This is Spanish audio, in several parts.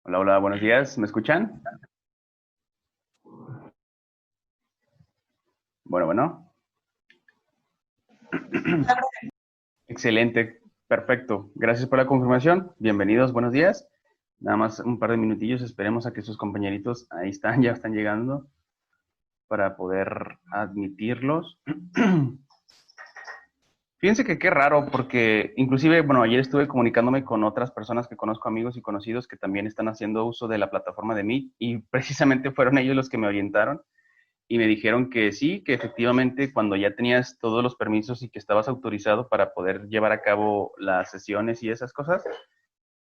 Hola, hola, buenos días. ¿Me escuchan? Bueno, bueno. Excelente, perfecto. Gracias por la confirmación. Bienvenidos, buenos días. Nada más un par de minutillos, esperemos a que sus compañeritos ahí están, ya están llegando para poder admitirlos. Fíjense que qué raro, porque inclusive, bueno, ayer estuve comunicándome con otras personas que conozco, amigos y conocidos que también están haciendo uso de la plataforma de Meet y precisamente fueron ellos los que me orientaron y me dijeron que sí, que efectivamente cuando ya tenías todos los permisos y que estabas autorizado para poder llevar a cabo las sesiones y esas cosas,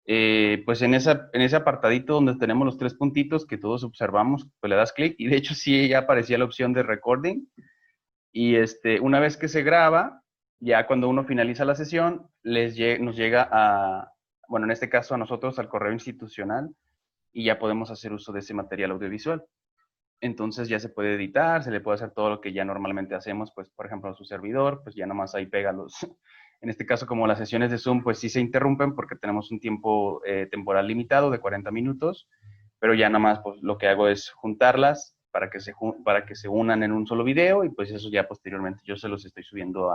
pues en ese apartadito donde tenemos los tres puntitos que todos observamos, pues le das clic y de hecho sí ya aparecía la opción de recording y una vez que se graba, ya cuando uno finaliza la sesión, nos llega a, bueno, en este caso a nosotros al correo institucional y ya podemos hacer uso de ese material audiovisual. Entonces ya se puede editar, se le puede hacer todo lo que ya normalmente hacemos, pues por ejemplo a su servidor, pues ya nomás ahí pega los, en este caso como las sesiones de Zoom, pues sí se interrumpen porque tenemos un tiempo temporal limitado de 40 minutos, pero ya nomás pues lo que hago es juntarlas para que se unan en un solo video y pues eso ya posteriormente yo se los estoy subiendo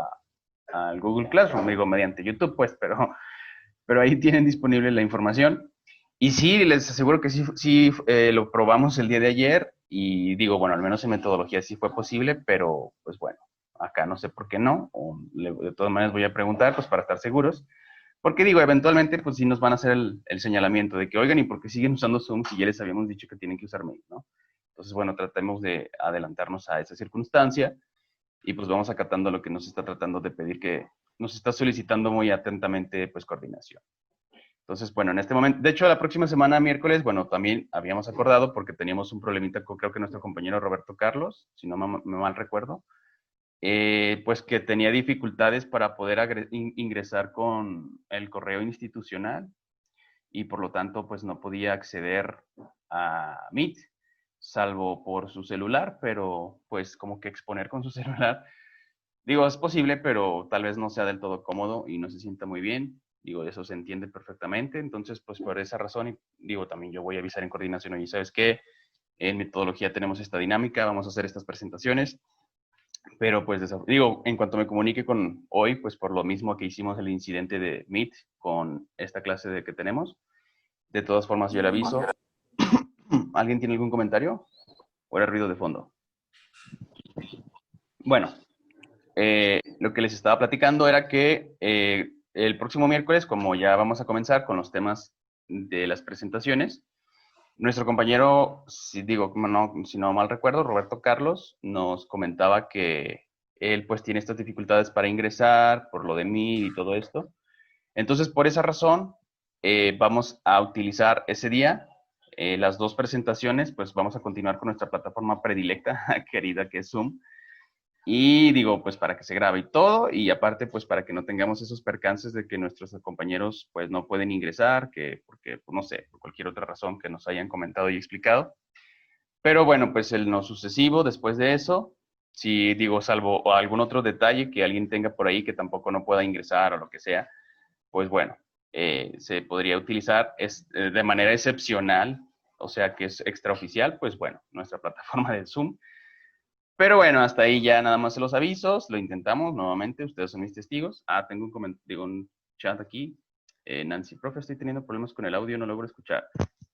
al Google Classroom, digo mediante YouTube pues, pero ahí tienen disponible la información. Y sí, les aseguro que sí, sí lo probamos el día de ayer y digo, bueno, al menos en metodología sí fue posible, pero pues bueno, acá no sé por qué no, de todas maneras voy a preguntar pues para estar seguros, porque digo, eventualmente pues sí nos van a hacer el señalamiento de que, oigan, ¿y por qué siguen usando Zoom si ya les habíamos dicho que tienen que usar Meet, ¿no? Entonces, bueno, tratemos de adelantarnos a esa circunstancia y pues vamos acatando lo que nos está tratando de pedir, que nos está solicitando muy atentamente pues coordinación. Entonces, bueno, en este momento, de hecho, la próxima semana, miércoles, bueno, también habíamos acordado porque teníamos un problemita con, creo que nuestro compañero Roberto Carlos, si no me mal recuerdo, pues que tenía dificultades para poder ingresar con el correo institucional y por lo tanto, pues no podía acceder a Meet, salvo por su celular, pero pues como que exponer con su celular. Digo, es posible, pero tal vez no sea del todo cómodo y no se sienta muy bien. Digo, eso se entiende perfectamente. Entonces, pues por esa razón, y digo, también yo voy a avisar en coordinación, y ¿sabes qué? En metodología tenemos esta dinámica, vamos a hacer estas presentaciones, pero pues digo, en cuanto me comunique con hoy, pues por lo mismo que hicimos el incidente de Meet con esta clase de que tenemos, de todas formas yo le aviso. ¿Alguien tiene algún comentario? ¿O era ruido de fondo? Bueno, lo que les estaba platicando era que el próximo miércoles, como ya vamos a comenzar con los temas de las presentaciones, nuestro compañero, si digo, no, si no mal recuerdo, Roberto Carlos, nos comentaba que él pues tiene estas dificultades para ingresar por lo de mí y todo esto. Entonces, por esa razón, vamos a utilizar ese día las dos presentaciones, pues vamos a continuar con nuestra plataforma predilecta, querida, que es Zoom. Y digo, pues para que se grabe y todo, y aparte, pues para que no tengamos esos percances de que nuestros compañeros pues no pueden ingresar, que porque, pues, no sé, por cualquier otra razón que nos hayan comentado y explicado. Pero bueno, pues el no sucesivo, después de eso, si digo, salvo algún otro detalle que alguien tenga por ahí que tampoco no pueda ingresar o lo que sea, pues bueno, se podría utilizar de manera excepcional, o sea que es extraoficial, pues bueno, nuestra plataforma de Zoom. Pero bueno, hasta ahí ya nada más los avisos, lo intentamos nuevamente, ustedes son mis testigos. Ah, tengo digo, un chat aquí. Nancy, profe, estoy teniendo problemas con el audio, no logro escuchar.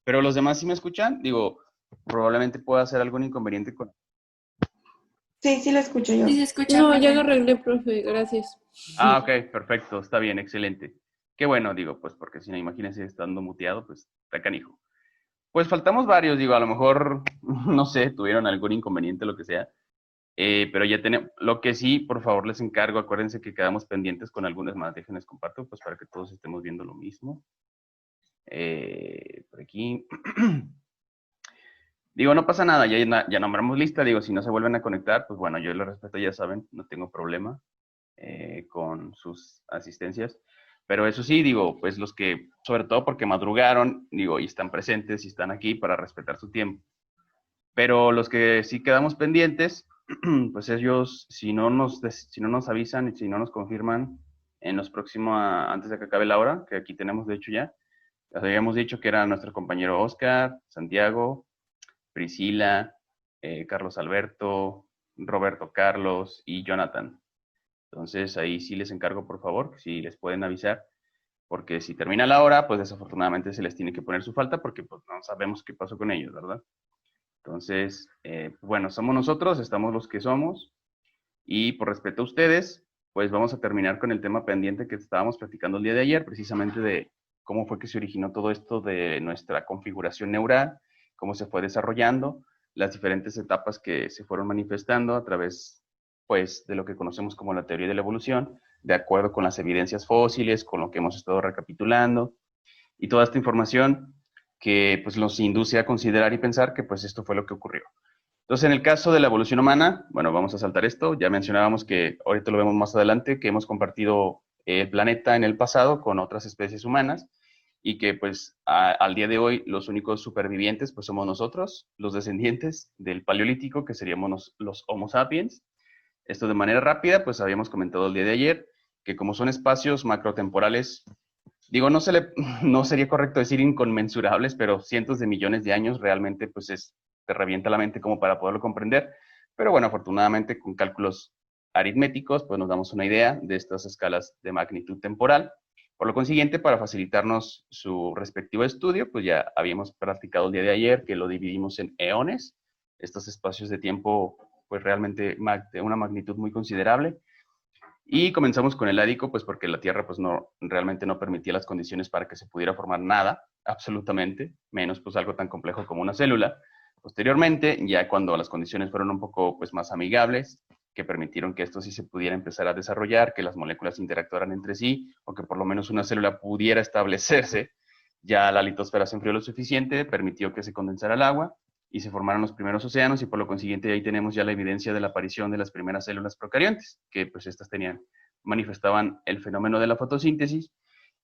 Pero los demás sí me escuchan, digo, probablemente pueda hacer algún inconveniente con... Sí, sí lo escucho yo. Sí, se escucha, no, ya lo arreglé, profe, gracias. Ah, ok, perfecto, está bien, excelente. Qué bueno, digo, pues porque si no, imagínense estando muteado, pues está canijo. Pues faltamos varios, digo, a lo mejor, no sé, tuvieron algún inconveniente, lo que sea. Pero ya tenemos, lo que sí, por favor, les encargo, acuérdense que quedamos pendientes con algunas más, déjenles comparto, pues para que todos estemos viendo lo mismo. Por aquí. Digo, no pasa nada, ya nombramos lista, digo, si no se vuelven a conectar, pues bueno, yo lo respeto, ya saben, no tengo problema con sus asistencias. Pero eso sí, digo, pues los que, sobre todo porque madrugaron, digo, y están presentes y están aquí para respetar su tiempo. Pero los que sí quedamos pendientes, pues ellos, si no nos avisan y si no nos confirman en los próximos, antes de que acabe la hora, que aquí tenemos de hecho ya, Les habíamos dicho que era nuestro compañero Oscar, Santiago, Priscila, Carlos Alberto, Roberto Carlos y Jonathan. Entonces ahí sí les encargo, por favor, si les pueden avisar, porque si termina la hora, pues desafortunadamente se les tiene que poner su falta porque pues no sabemos qué pasó con ellos, ¿verdad? Entonces, bueno, somos nosotros, estamos los que somos, y por respeto a ustedes, pues vamos a terminar con el tema pendiente que estábamos platicando el día de ayer, precisamente de cómo fue que se originó todo esto de nuestra configuración neural, cómo se fue desarrollando, las diferentes etapas que se fueron manifestando a través, pues, de lo que conocemos como la teoría de la evolución, de acuerdo con las evidencias fósiles, con lo que hemos estado recapitulando, y toda esta información que pues nos induce a considerar y pensar que pues esto fue lo que ocurrió. Entonces, en el caso de la evolución humana, bueno, vamos a saltar esto. Ya mencionábamos que ahorita lo vemos más adelante, que hemos compartido el planeta en el pasado con otras especies humanas y que pues al día de hoy los únicos supervivientes pues somos nosotros, los descendientes del Paleolítico, que seríamos los Homo sapiens. Esto de manera rápida, pues habíamos comentado el día de ayer que como son espacios macrotemporales, digo, no sería correcto decir inconmensurables, pero cientos de millones de años realmente pues te revienta la mente como para poderlo comprender. Pero bueno, afortunadamente con cálculos aritméticos pues nos damos una idea de estas escalas de magnitud temporal. Por lo consiguiente, para facilitarnos su respectivo estudio, pues ya habíamos practicado el día de ayer que lo dividimos en eones, estos espacios de tiempo pues realmente de una magnitud muy considerable. Y comenzamos con el ádico, pues porque la Tierra pues realmente no permitía las condiciones para que se pudiera formar nada, absolutamente, menos pues algo tan complejo como una célula. Posteriormente, ya cuando las condiciones fueron un poco pues más amigables, que permitieron que esto sí se pudiera empezar a desarrollar, que las moléculas interactuaran entre sí, o que por lo menos una célula pudiera establecerse, ya la litosfera se enfrió lo suficiente, permitió que se condensara el agua, y se formaron los primeros océanos y por lo consiguiente ahí tenemos ya la evidencia de la aparición de las primeras células procariontes, que pues estas manifestaban el fenómeno de la fotosíntesis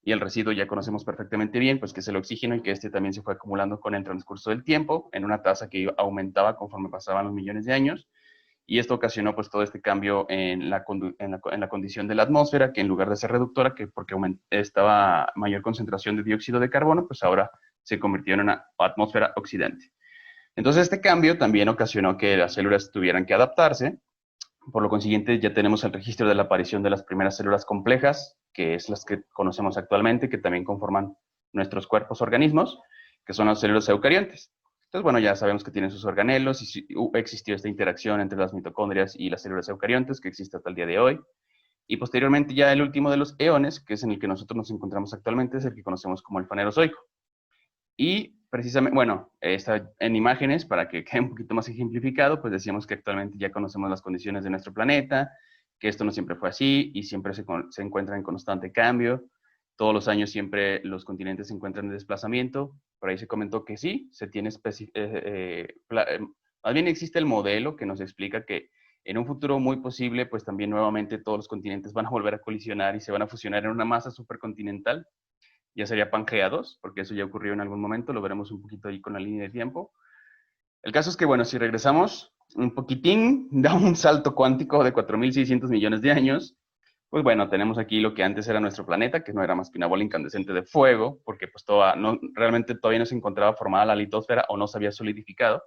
y el residuo ya conocemos perfectamente bien, pues que es el oxígeno y que este también se fue acumulando con el transcurso del tiempo en una tasa que aumentaba conforme pasaban los millones de años y esto ocasionó pues todo este cambio en la condición de la atmósfera, que en lugar de ser reductora, que porque estaba mayor concentración de dióxido de carbono, pues ahora se convirtió en una atmósfera oxidante. Entonces, este cambio también ocasionó que las células tuvieran que adaptarse. Por lo consiguiente, ya tenemos el registro de la aparición de las primeras células complejas, que es las que conocemos actualmente, que también conforman nuestros cuerpos organismos, que son las células eucariontes. Entonces, bueno, ya sabemos que tienen sus organelos y existió esta interacción entre las mitocondrias y las células eucariontes que existe hasta el día de hoy. Y posteriormente, ya el último de los eones, que es en el que nosotros nos encontramos actualmente, es el que conocemos como el Fanerozoico. Y precisamente, bueno, está en imágenes para que quede un poquito más ejemplificado, pues decíamos que actualmente ya conocemos las condiciones de nuestro planeta, que esto no siempre fue así y siempre se encuentra en constante cambio. Todos los años siempre los continentes se encuentran en desplazamiento. Por ahí se comentó que sí, se tiene más bien existe el modelo que nos explica que en un futuro muy posible, pues también nuevamente todos los continentes van a volver a colisionar y se van a fusionar en una masa supercontinental. Ya sería Pangea 2, porque eso ya ocurrió en algún momento, lo veremos un poquito ahí con la línea de tiempo. El caso es que, bueno, si regresamos un poquitín, da un salto cuántico de 4.600 millones de años, pues bueno, tenemos aquí lo que antes era nuestro planeta, que no era más que una bola incandescente de fuego, porque pues realmente todavía no se encontraba formada la litosfera o no se había solidificado.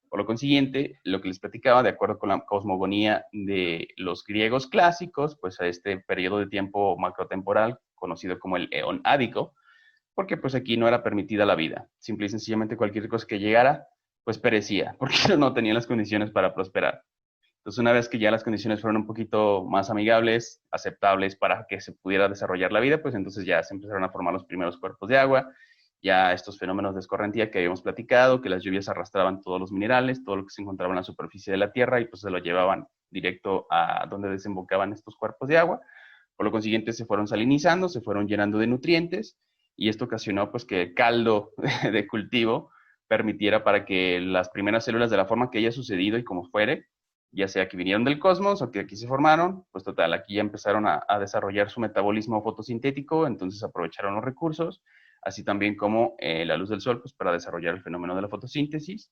Por lo consiguiente, lo que les platicaba, de acuerdo con la cosmogonía de los griegos clásicos, pues a este periodo de tiempo macrotemporal, conocido como el eón ádico, porque pues aquí no era permitida la vida. Simple y sencillamente cualquier cosa que llegara, pues perecía, porque no tenía las condiciones para prosperar. Entonces, una vez que ya las condiciones fueron un poquito más amigables, aceptables para que se pudiera desarrollar la vida, pues entonces ya se empezaron a formar los primeros cuerpos de agua, ya estos fenómenos de escorrentía que habíamos platicado, que las lluvias arrastraban todos los minerales, todo lo que se encontraba en la superficie de la Tierra y pues se lo llevaban directo a donde desembocaban estos cuerpos de agua. Por lo consiguiente se fueron salinizando, se fueron llenando de nutrientes y esto ocasionó pues que el caldo de cultivo permitiera para que las primeras células de la forma que haya sucedido y como fuere, ya sea que vinieron del cosmos o que aquí se formaron, pues total, aquí ya empezaron a desarrollar su metabolismo fotosintético, entonces aprovecharon los recursos, así también como la luz del sol, pues para desarrollar el fenómeno de la fotosíntesis.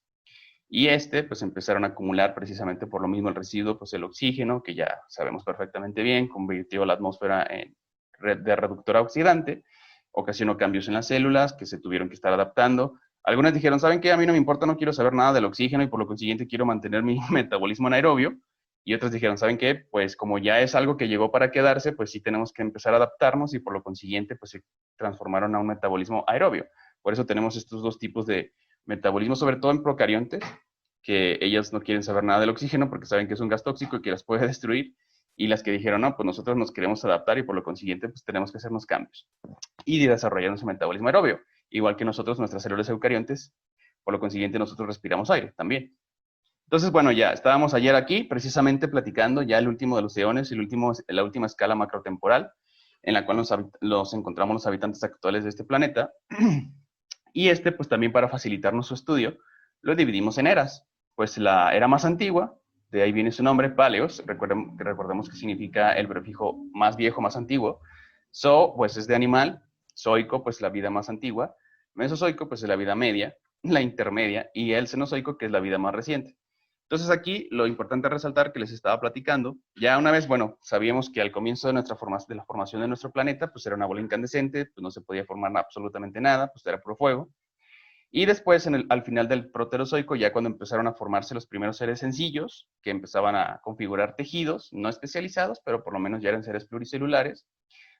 Y pues empezaron a acumular precisamente por lo mismo el residuo, pues el oxígeno, que ya sabemos perfectamente bien, convirtió la atmósfera de reductora oxidante, ocasionó cambios en las células que se tuvieron que estar adaptando. Algunas dijeron, ¿saben qué? A mí no me importa, no quiero saber nada del oxígeno y por lo consiguiente quiero mantener mi metabolismo anaerobio. Y otras dijeron, ¿saben qué? Pues como ya es algo que llegó para quedarse, pues sí tenemos que empezar a adaptarnos y por lo consiguiente pues se transformaron a un metabolismo aerobio. Por eso tenemos estos dos tipos de metabolismo, sobre todo en procariontes, que ellas no quieren saber nada del oxígeno porque saben que es un gas tóxico y que las puede destruir. Y las que dijeron, no, pues nosotros nos queremos adaptar y por lo consiguiente pues tenemos que hacernos cambios. Y desarrollar nuestro metabolismo aerobio. Igual que nosotros, nuestras células eucariontes, por lo consiguiente nosotros respiramos aire también. Entonces, bueno, ya estábamos ayer aquí precisamente platicando ya el último de los eones, la última escala macrotemporal en la cual nos encontramos los habitantes actuales de este planeta. Y pues también para facilitarnos su estudio, lo dividimos en eras. Pues la era más antigua, de ahí viene su nombre, Paleos, recordemos que significa el prefijo más viejo, más antiguo. Pues es de animal, zoico, pues la vida más antigua, mesozoico, pues es la vida media, la intermedia, y el cenozoico, que es la vida más reciente. Entonces aquí lo importante es resaltar que les estaba platicando, ya una vez, bueno, sabíamos que al comienzo de la formación de nuestro planeta, pues era una bola incandescente, pues no se podía formar absolutamente nada, pues era puro fuego. Y después, al final del Proterozoico, ya cuando empezaron a formarse los primeros seres sencillos, que empezaban a configurar tejidos, no especializados, pero por lo menos ya eran seres pluricelulares,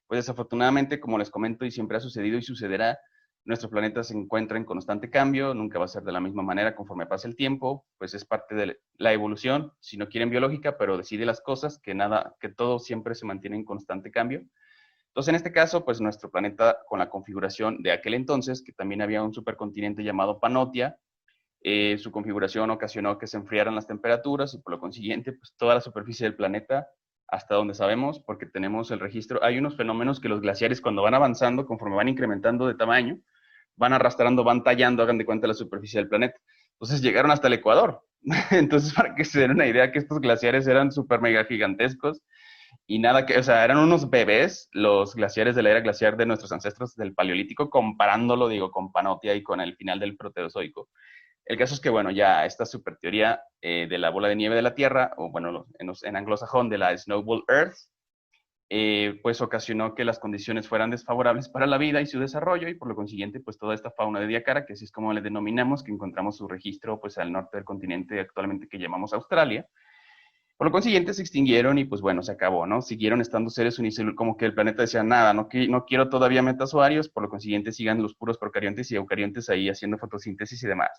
pues desafortunadamente, como les comento, y siempre ha sucedido y sucederá, nuestro planeta se encuentra en constante cambio, nunca va a ser de la misma manera conforme pasa el tiempo, pues es parte de la evolución, si no quieren biológica, pero decide las cosas, que todo siempre se mantiene en constante cambio. Entonces, en este caso, pues nuestro planeta, con la configuración de aquel entonces, que también había un supercontinente llamado Panotia, su configuración ocasionó que se enfriaran las temperaturas y por lo consiguiente, pues toda la superficie del planeta, hasta donde sabemos, porque tenemos el registro, hay unos fenómenos que los glaciares cuando van avanzando, conforme van incrementando de tamaño, van arrastrando, van tallando, hagan de cuenta la superficie del planeta. Entonces llegaron hasta el Ecuador. Entonces, para que se den una idea que estos glaciares eran súper mega gigantescos, y nada que, o sea, eran unos bebés los glaciares de la era glaciar de nuestros ancestros del Paleolítico, comparándolo, digo, con Panotia y con el final del Proterozoico. El caso es que, bueno, ya esta super teoría de la bola de nieve de la Tierra, o bueno, en anglosajón de la Snowball Earth, pues ocasionó que las condiciones fueran desfavorables para la vida y su desarrollo, y por lo consiguiente, pues toda esta fauna de Diacara, que así es como le denominamos, que encontramos su registro pues al norte del continente actualmente que llamamos Australia. Por lo consiguiente se extinguieron y pues bueno, se acabó, ¿no? Siguieron estando seres unicelulares, como que el planeta decía, nada, no quiero todavía metazoarios, por lo consiguiente sigan los puros procariontes y eucariontes ahí haciendo fotosíntesis y demás.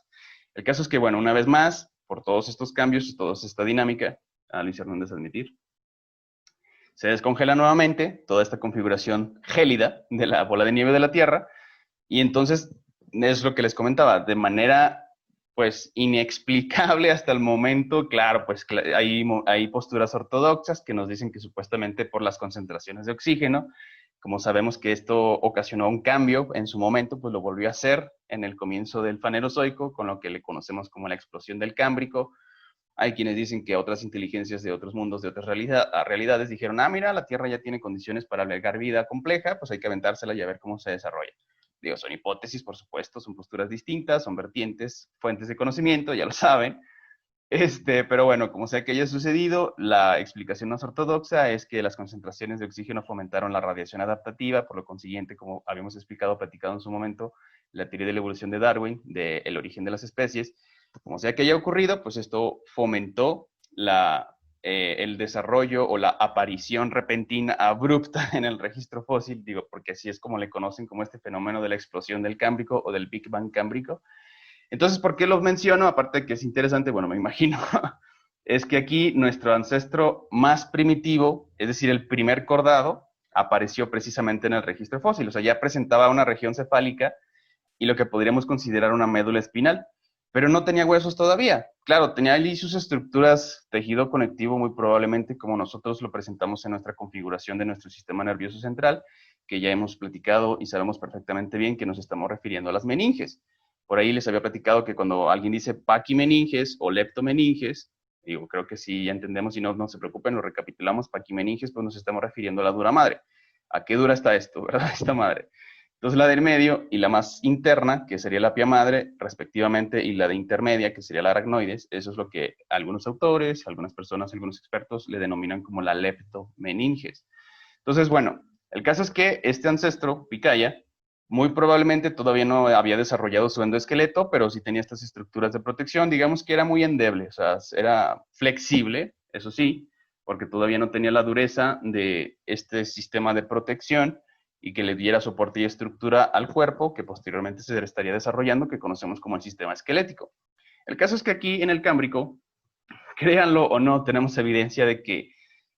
El caso es que, bueno, una vez más, por todos estos cambios y toda esta dinámica, Luis Hernández admitir, se descongela nuevamente toda esta configuración gélida de la bola de nieve de la Tierra, y entonces, es lo que les comentaba, de manera pues inexplicable hasta el momento, claro, pues hay posturas ortodoxas que nos dicen que supuestamente por las concentraciones de oxígeno, como sabemos que esto ocasionó un cambio en su momento, pues lo volvió a hacer en el comienzo del Fanerozoico, con lo que le conocemos como la explosión del Cámbrico. Hay quienes dicen que otras inteligencias de otros mundos, de otras realidades, dijeron, mira, la Tierra ya tiene condiciones para albergar vida compleja, pues hay que aventársela y a ver cómo se desarrolla. Digo, son hipótesis, por supuesto, son posturas distintas, son vertientes, fuentes de conocimiento, ya lo saben. Pero bueno, como sea que haya sucedido, la explicación más ortodoxa es que las concentraciones de oxígeno fomentaron la radiación adaptativa, por lo consiguiente, como habíamos platicado en su momento, la teoría de la evolución de Darwin, del origen de las especies. Como sea que haya ocurrido, pues esto fomentó el desarrollo o la aparición repentina, abrupta en el registro fósil, digo, porque así es como le conocen como este fenómeno de la explosión del Cámbrico o del Big Bang Cámbrico. Entonces, ¿por qué los menciono? Aparte de que es interesante, bueno, me imagino, es que aquí nuestro ancestro más primitivo, es decir, el primer cordado, apareció precisamente en el registro fósil, o sea, ya presentaba una región cefálica y lo que podríamos considerar una médula espinal, pero no tenía huesos todavía. Claro, tenía allí sus estructuras, tejido conectivo muy probablemente como nosotros lo presentamos en nuestra configuración de nuestro sistema nervioso central, que ya hemos platicado y sabemos perfectamente bien que nos estamos refiriendo a las meninges. Por ahí les había platicado que cuando alguien dice paquimeninges o leptomeninges, digo, creo que sí ya entendemos y no se preocupen, lo recapitulamos, paquimeninges, pues nos estamos refiriendo a la dura madre. ¿A qué dura está esto, verdad? Esta madre. Entonces la del medio y la más interna, que sería la pia madre, respectivamente, y la de intermedia, que sería la aracnoides, eso es lo que algunos autores, algunas personas, algunos expertos le denominan como la leptomeninges. Entonces, bueno, el caso es que este ancestro, Picaya, Muy probablemente todavía no había desarrollado su endoesqueleto, pero sí tenía estas estructuras de protección. Digamos que era muy endeble, o sea, era flexible, eso sí, porque todavía no tenía la dureza de este sistema de protección y que le diera soporte y estructura al cuerpo, que posteriormente se estaría desarrollando, que conocemos como el sistema esquelético. El caso es que aquí en el Cámbrico, créanlo o no, tenemos evidencia de que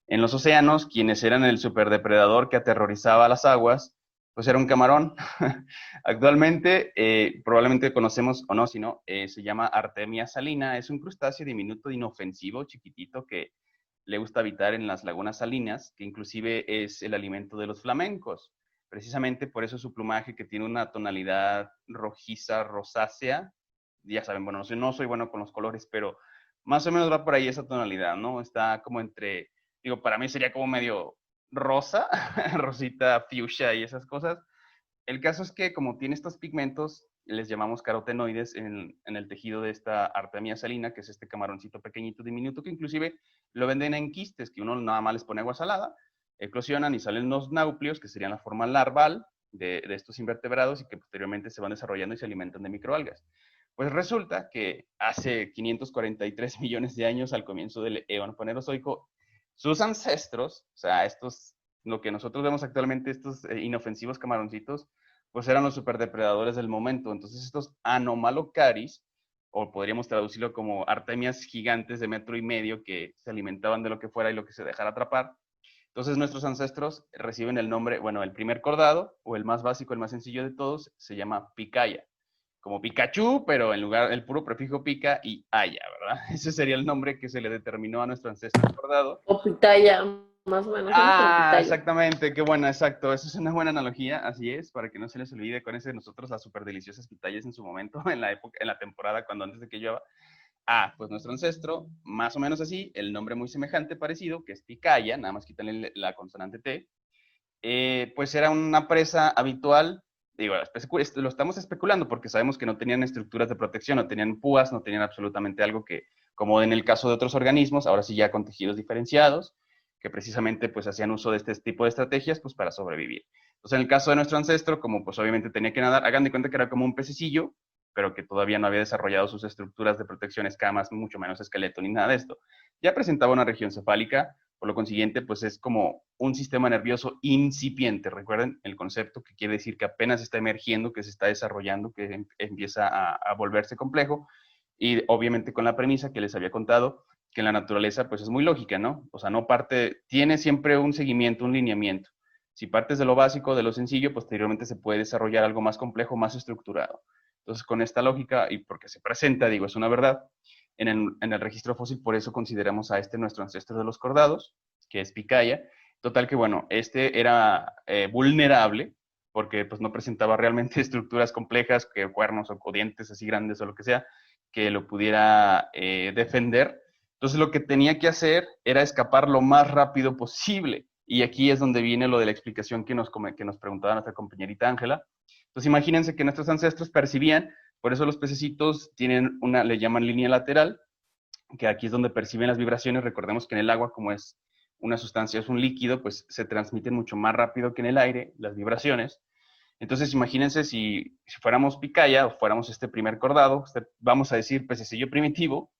en los océanos, quienes eran el superdepredador que aterrorizaba las aguas, pues era un camarón. Actualmente, probablemente conocemos o no, si no, se llama Artemia salina. Es un crustáceo diminuto, inofensivo, chiquitito, que le gusta habitar en las lagunas salinas, que inclusive es el alimento de los flamencos. Precisamente por eso su plumaje, que tiene una tonalidad rojiza, rosácea. Ya saben, bueno, no soy bueno con los colores, pero más o menos va por ahí esa tonalidad, ¿no? Está como entre, digo, para mí sería como medio rosa, rosita, fuchsia y esas cosas. El caso es que como tiene estos pigmentos, les llamamos carotenoides en el tejido de esta Artemia salina, que es este camaroncito pequeñito, diminuto, que inclusive lo venden en quistes, que uno nada más les pone agua salada, eclosionan y salen los náuplios, que serían la forma larval de estos invertebrados y que posteriormente se van desarrollando y se alimentan de microalgas. Pues resulta que hace 543 millones de años, al comienzo del eón Fanerozoico, sus ancestros, o sea, estos, lo que nosotros vemos actualmente, estos inofensivos camaroncitos, pues eran los superdepredadores del momento. Entonces estos Anomalocaris, o podríamos traducirlo como artemias gigantes de 1,5 metros, que se alimentaban de lo que fuera y lo que se dejara atrapar. Entonces nuestros ancestros reciben el nombre, bueno, el primer cordado, o el más básico, el más sencillo de todos, se llama Picaya. Como Pikachu, pero en lugar el puro prefijo pica y haya, ¿verdad? Ese sería el nombre que se le determinó a nuestro ancestro cordado. O pitaya, más o menos, ¿no? Como pitaya. Exactamente, qué buena, exacto. Eso es una buena analogía, así es, para que no se les olvide con ese nosotros las súper deliciosas pitayas en su momento, en la época, en la temporada, cuando antes de que llueva. Pues nuestro ancestro, más o menos así, el nombre muy semejante, parecido, que es Picaya, nada más quítale la consonante T, pues era una presa habitual. Digo, lo estamos especulando porque sabemos que no tenían estructuras de protección, no tenían púas, no tenían absolutamente algo que, como en el caso de otros organismos, ahora sí ya con tejidos diferenciados, que precisamente pues hacían uso de este tipo de estrategias pues para sobrevivir. Entonces en el caso de nuestro ancestro, como pues obviamente tenía que nadar, hagan de cuenta que era como un pececillo, pero que todavía no había desarrollado sus estructuras de protección, escamas, mucho menos esqueleto ni nada de esto. Ya presentaba una región cefálica, por lo consiguiente, pues es como un sistema nervioso incipiente. Recuerden el concepto, que quiere decir que apenas está emergiendo, que se está desarrollando, que empieza a volverse complejo. Y obviamente con la premisa que les había contado, que en la naturaleza pues es muy lógica, ¿no? O sea, no parte, tiene siempre un seguimiento, un lineamiento. Si partes de lo básico, de lo sencillo, posteriormente se puede desarrollar algo más complejo, más estructurado. Entonces, con esta lógica, y porque se presenta, digo, es una verdad, en el registro fósil, por eso consideramos a este nuestro ancestro de los cordados, que es Picaya. Total que, bueno, este era vulnerable, porque pues no presentaba realmente estructuras complejas, que cuernos o dientes así grandes o lo que sea, que lo pudiera defender. Entonces lo que tenía que hacer era escapar lo más rápido posible. Y aquí es donde viene lo de la explicación que nos preguntaba nuestra compañerita Ángela. Entonces imagínense que nuestros ancestros percibían, por eso los pececitos tienen le llaman línea lateral, que aquí es donde perciben las vibraciones. Recordemos que en el agua, como es una sustancia, es un líquido, pues se transmiten mucho más rápido que en el aire las vibraciones. Entonces imagínense si fuéramos Picaya o fuéramos este primer cordado, vamos a decir pececillo primitivo,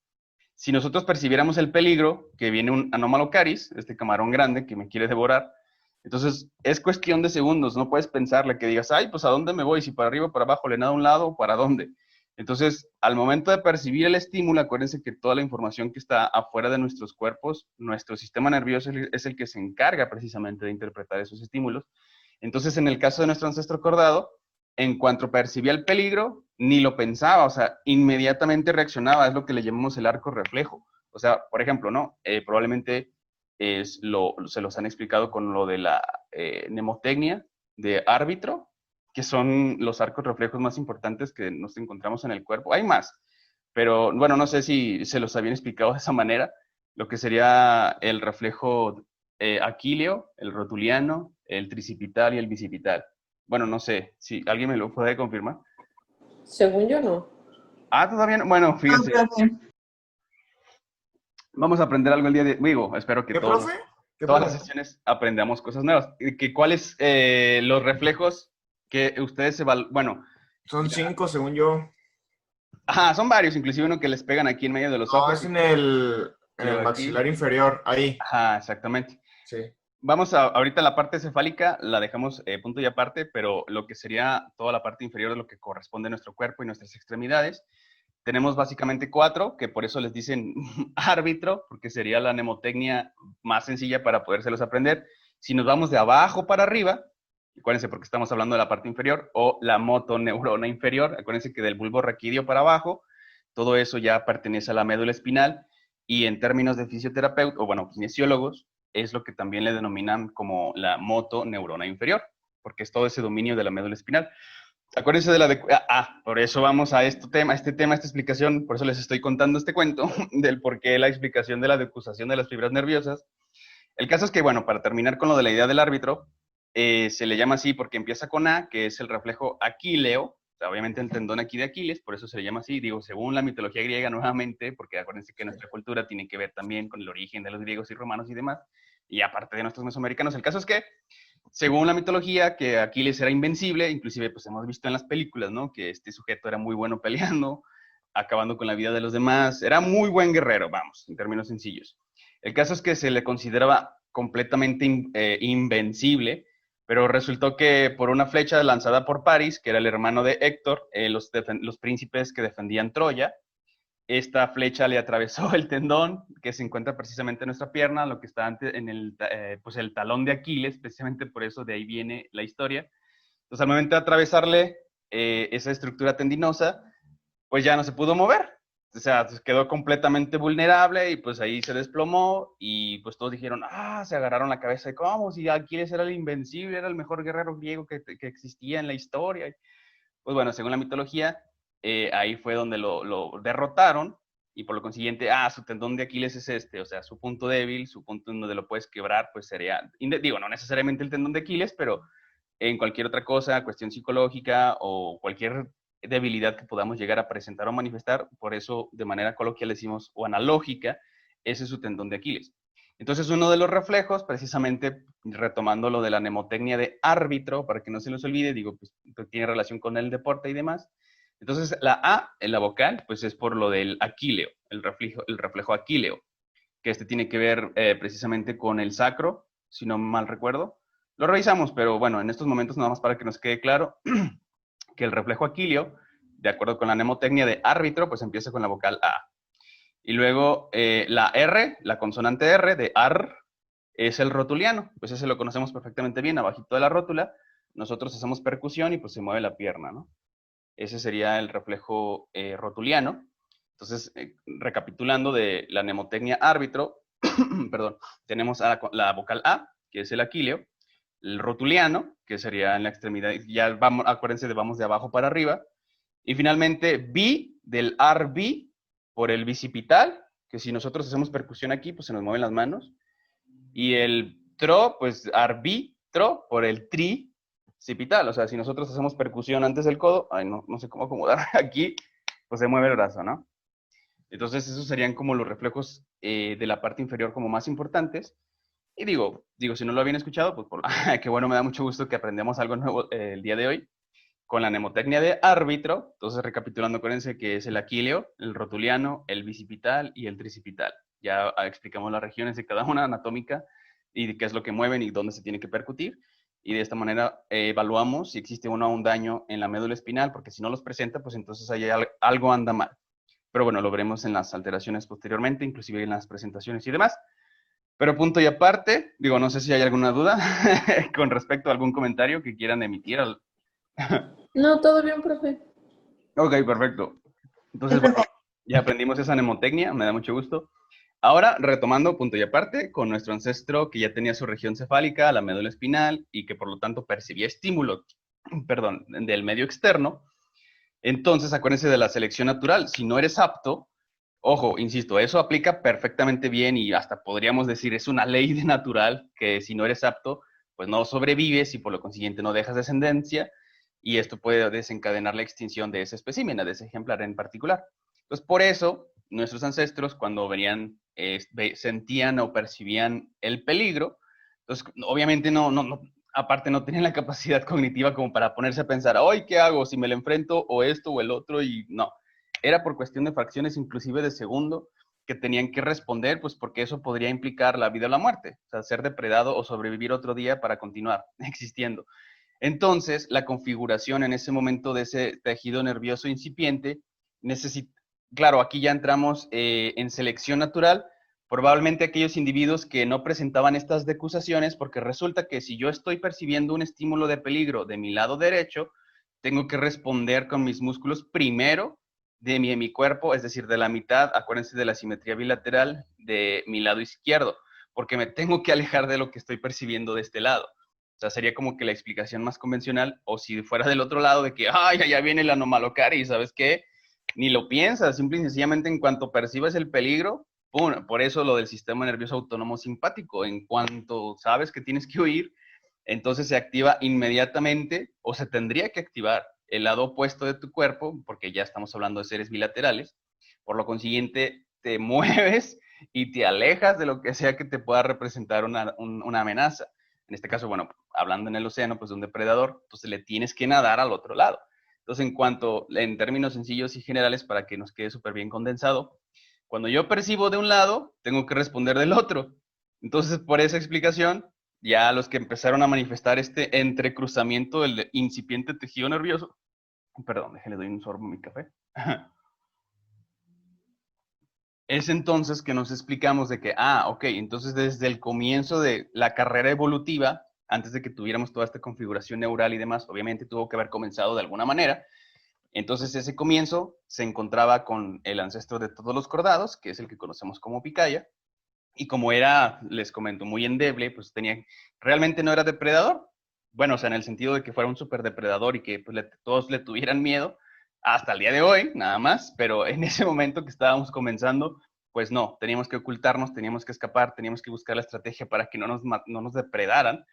si nosotros percibiéramos el peligro, que viene un Anomalocaris, este camarón grande que me quiere devorar, entonces es cuestión de segundos, no puedes pensarle que digas, ay, pues ¿a dónde me voy? Si para arriba, para abajo, le nado a un lado, ¿para dónde? Entonces, al momento de percibir el estímulo, acuérdense que toda la información que está afuera de nuestros cuerpos, nuestro sistema nervioso es el que se encarga precisamente de interpretar esos estímulos. Entonces, en el caso de nuestro ancestro cordado, en cuanto percibía el peligro, ni lo pensaba, o sea, inmediatamente reaccionaba, es lo que le llamamos el arco reflejo. O sea, por ejemplo, ¿no? Probablemente se los han explicado con lo de la mnemotecnia de árbitro, que son los arcos reflejos más importantes que nos encontramos en el cuerpo. Hay más, pero bueno, no sé si se los habían explicado de esa manera, lo que sería el reflejo aquileo, el rotuliano, el tricipital y el bicipital. Bueno, no sé, si alguien me lo puede confirmar. Según yo, no. Todavía no. Bueno, fíjense. Vamos a aprender algo el día de... Digo, espero que todas las sesiones aprendamos cosas nuevas. ¿Cuáles los reflejos que ustedes bueno. Son 5, según yo. Ajá, son varios, inclusive uno que les pegan aquí en medio de los No, ojos. es en el luego maxilar aquí. inferior, ahí. Ajá, exactamente. Sí. Vamos ahorita la parte cefálica la dejamos punto y aparte, pero lo que sería toda la parte inferior de lo que corresponde a nuestro cuerpo y nuestras extremidades. Tenemos básicamente 4, que por eso les dicen árbitro, porque sería la mnemotecnia más sencilla para podérselos aprender. Si nos vamos de abajo para arriba, acuérdense porque estamos hablando de la parte inferior, o la motoneurona inferior, acuérdense que del bulbo raquídeo para abajo, todo eso ya pertenece a la médula espinal, y en términos de fisioterapeuta, o bueno, kinesiólogos, es lo que también le denominan como la motoneurona inferior, porque es todo ese dominio de la médula espinal. Acuérdense de por eso vamos a esta explicación, por eso les estoy contando este cuento del por qué la explicación de la decusación de las fibras nerviosas. El caso es que, bueno, para terminar con lo de la idea del árbitro, se le llama así porque empieza con A, que es el reflejo aquileo, o sea, obviamente el tendón aquí de Aquiles, por eso se le llama así, digo, según la mitología griega nuevamente, porque acuérdense que nuestra cultura tiene que ver también con el origen de los griegos y romanos y demás, y aparte de nuestros mesoamericanos, el caso es que según la mitología, que Aquiles era invencible, inclusive pues hemos visto en las películas, ¿no? Que este sujeto era muy bueno peleando, acabando con la vida de los demás, era muy buen guerrero, vamos, en términos sencillos. El caso es que se le consideraba completamente invencible, pero resultó que por una flecha lanzada por Paris, que era el hermano de Héctor, los príncipes que defendían Troya, esta flecha le atravesó el tendón que se encuentra precisamente en nuestra pierna, lo que está antes en pues el talón de Aquiles, precisamente por eso de ahí viene la historia. Entonces, al momento de atravesarle esa estructura tendinosa, pues ya no se pudo mover. O sea, quedó completamente vulnerable y pues ahí se desplomó y pues todos dijeron, se agarraron la cabeza de cómo, si Aquiles era el invencible, era el mejor guerrero griego que existía en la historia. Pues bueno, según la mitología, ahí fue donde lo derrotaron y por lo consiguiente, su tendón de Aquiles es este, o sea, su punto débil, su punto en donde lo puedes quebrar, pues sería, digo, no necesariamente el tendón de Aquiles, pero en cualquier otra cosa, cuestión psicológica o cualquier debilidad que podamos llegar a presentar o manifestar, por eso de manera coloquial decimos, o analógica, ese es su tendón de Aquiles. Entonces, uno de los reflejos, precisamente retomando lo de la mnemotecnia de árbitro, para que no se les olvide, digo, pues tiene relación con el deporte y demás. Entonces, la A en la vocal, pues es por lo del aquileo, el reflejo aquileo, que este tiene que ver precisamente con el sacro, si no mal recuerdo. Lo revisamos, pero bueno, en estos momentos nada más para que nos quede claro que el reflejo aquileo, de acuerdo con la mnemotecnia de árbitro, pues empieza con la vocal A. Y luego la R, la consonante R de AR, es el rotuliano. Pues ese lo conocemos perfectamente bien, abajito de la rótula. Nosotros hacemos percusión y pues se mueve la pierna, ¿no? Ese sería el reflejo rotuliano. Entonces, recapitulando de la mnemotecnia árbitro, perdón, tenemos la vocal A, que es el aquileo, el rotuliano, que sería en la extremidad, ya vamos, acuérdense de vamos de abajo para arriba, y finalmente B del RB por el bicipital, que si nosotros hacemos percusión aquí, pues se nos mueven las manos, y el tro, pues arbitro por el tricipital, o sea, si nosotros hacemos percusión antes del codo, no sé cómo acomodar aquí, pues se mueve el brazo, ¿no? Entonces, esos serían como los reflejos de la parte inferior como más importantes. Y digo, si no lo habían escuchado, pues qué bueno, me da mucho gusto que aprendamos algo nuevo el día de hoy con la mnemotecnia de árbitro. Entonces, recapitulando, acuérdense que es el aquileo, el rotuliano, el bicipital y el tricipital. Ya explicamos las regiones de cada una anatómica y qué es lo que mueven y dónde se tiene que percutir. Y de esta manera evaluamos si existe o no un daño en la médula espinal, porque si no los presenta, pues entonces ahí algo anda mal. Pero bueno, lo veremos en las alteraciones posteriormente, inclusive en las presentaciones y demás. Pero punto y aparte, digo, no sé si hay alguna duda con respecto a algún comentario que quieran emitir. No, todo bien, profe. Ok, perfecto. Entonces, bueno, ya aprendimos esa mnemotecnia, me da mucho gusto. Ahora, retomando punto y aparte, con nuestro ancestro que ya tenía su región cefálica, la médula espinal, y que por lo tanto percibía estímulos, perdón, del medio externo. Entonces, acuérdense de la selección natural. Si no eres apto, ojo, insisto, eso aplica perfectamente bien y hasta podríamos decir es una ley de natural que si no eres apto, pues no sobrevives y por lo consiguiente no dejas descendencia y esto puede desencadenar la extinción de ese espécimen, de ese ejemplar en particular. Entonces, por eso, nuestros ancestros cuando venían, sentían o percibían el peligro, entonces obviamente aparte no tenían la capacidad cognitiva como para ponerse a pensar, hoy, ¿qué hago? Si me lo enfrento o esto o el otro, y no. Era por cuestión de fracciones, inclusive de segundo, que tenían que responder, pues porque eso podría implicar la vida o la muerte, o sea, ser depredado o sobrevivir otro día para continuar existiendo. Entonces, la configuración en ese momento de ese tejido nervioso incipiente necesita, claro, aquí ya entramos en selección natural, probablemente aquellos individuos que no presentaban estas decusaciones, porque resulta que si yo estoy percibiendo un estímulo de peligro de mi lado derecho, tengo que responder con mis músculos primero de mi cuerpo, es decir, de la mitad, acuérdense de la simetría bilateral de mi lado izquierdo, porque me tengo que alejar de lo que estoy percibiendo de este lado. O sea, sería como que la explicación más convencional, o si fuera del otro lado de que, ay, allá viene el anomalocari, ¿sabes qué? Ni lo piensas, simple y sencillamente en cuanto percibes el peligro, ¡pum! Por eso lo del sistema nervioso autónomo simpático, en cuanto sabes que tienes que huir, entonces se activa inmediatamente, o se tendría que activar el lado opuesto de tu cuerpo, porque ya estamos hablando de seres bilaterales, por lo consiguiente te mueves y te alejas de lo que sea que te pueda representar una amenaza. En este caso, bueno, hablando en el océano, pues de un depredador, entonces le tienes que nadar al otro lado. Entonces, en términos sencillos y generales, para que nos quede súper bien condensado, cuando yo percibo de un lado, tengo que responder del otro. Entonces, por esa explicación, ya los que empezaron a manifestar este entrecruzamiento del incipiente tejido nervioso, perdón, déjenle doy un sorbo a mi café, es entonces que nos explicamos de que, ok, entonces desde el comienzo de la carrera evolutiva, antes de que tuviéramos toda esta configuración neural y demás, obviamente tuvo que haber comenzado de alguna manera. Entonces ese comienzo se encontraba con el ancestro de todos los cordados, que es el que conocemos como Picaya, y como era, les comento, muy endeble, pues realmente no era depredador, bueno, o sea, en el sentido de que fuera un superdepredador y que pues, todos le tuvieran miedo, hasta el día de hoy, nada más, pero en ese momento que estábamos comenzando, pues no, teníamos que ocultarnos, teníamos que escapar, teníamos que buscar la estrategia para que no nos depredaran,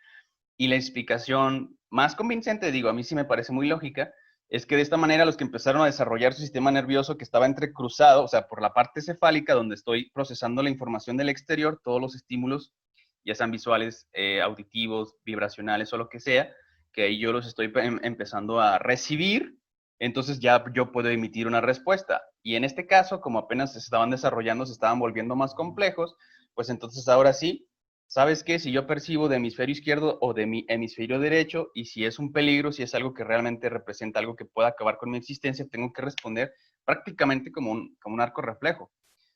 y la explicación más convincente, digo, a mí sí me parece muy lógica, es que de esta manera los que empezaron a desarrollar su sistema nervioso que estaba entrecruzado, o sea, por la parte cefálica donde estoy procesando la información del exterior, todos los estímulos, ya sean visuales, auditivos, vibracionales o lo que sea, que ahí yo los estoy empezando a recibir, entonces ya yo puedo emitir una respuesta. Y en este caso, como apenas se estaban desarrollando, se estaban volviendo más complejos, pues entonces ahora sí, ¿sabes qué? Si yo percibo de hemisferio izquierdo o de mi hemisferio derecho, y si es un peligro, si es algo que realmente representa algo que pueda acabar con mi existencia, tengo que responder prácticamente como un arco reflejo,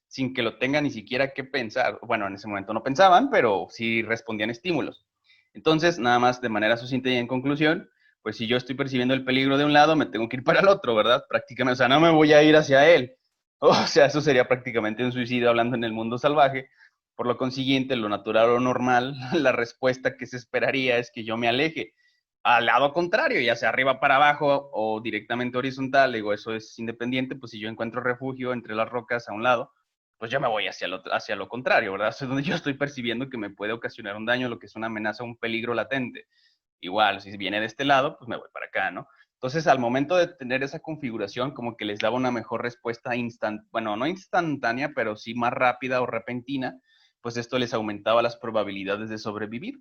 sin que lo tenga ni siquiera que pensar. Bueno, en ese momento no pensaban, pero sí respondían estímulos. Entonces, nada más de manera sucinta y en conclusión, pues si yo estoy percibiendo el peligro de un lado, me tengo que ir para el otro, ¿verdad? Prácticamente, o sea, no me voy a ir hacia él. O sea, eso sería prácticamente un suicidio hablando en el mundo salvaje. Por lo consiguiente, lo natural o normal, la respuesta que se esperaría es que yo me aleje al lado contrario, ya sea arriba para abajo o directamente horizontal. Digo, eso es independiente, pues si yo encuentro refugio entre las rocas a un lado, pues yo me voy hacia lo contrario, ¿verdad? Es donde yo estoy percibiendo que me puede ocasionar un daño, lo que es una amenaza, un peligro latente. Igual, si viene de este lado, pues me voy para acá, ¿no? Entonces, al momento de tener esa configuración, como que les daba una mejor respuesta bueno, no instantánea, pero sí más rápida o repentina, pues esto les aumentaba las probabilidades de sobrevivir.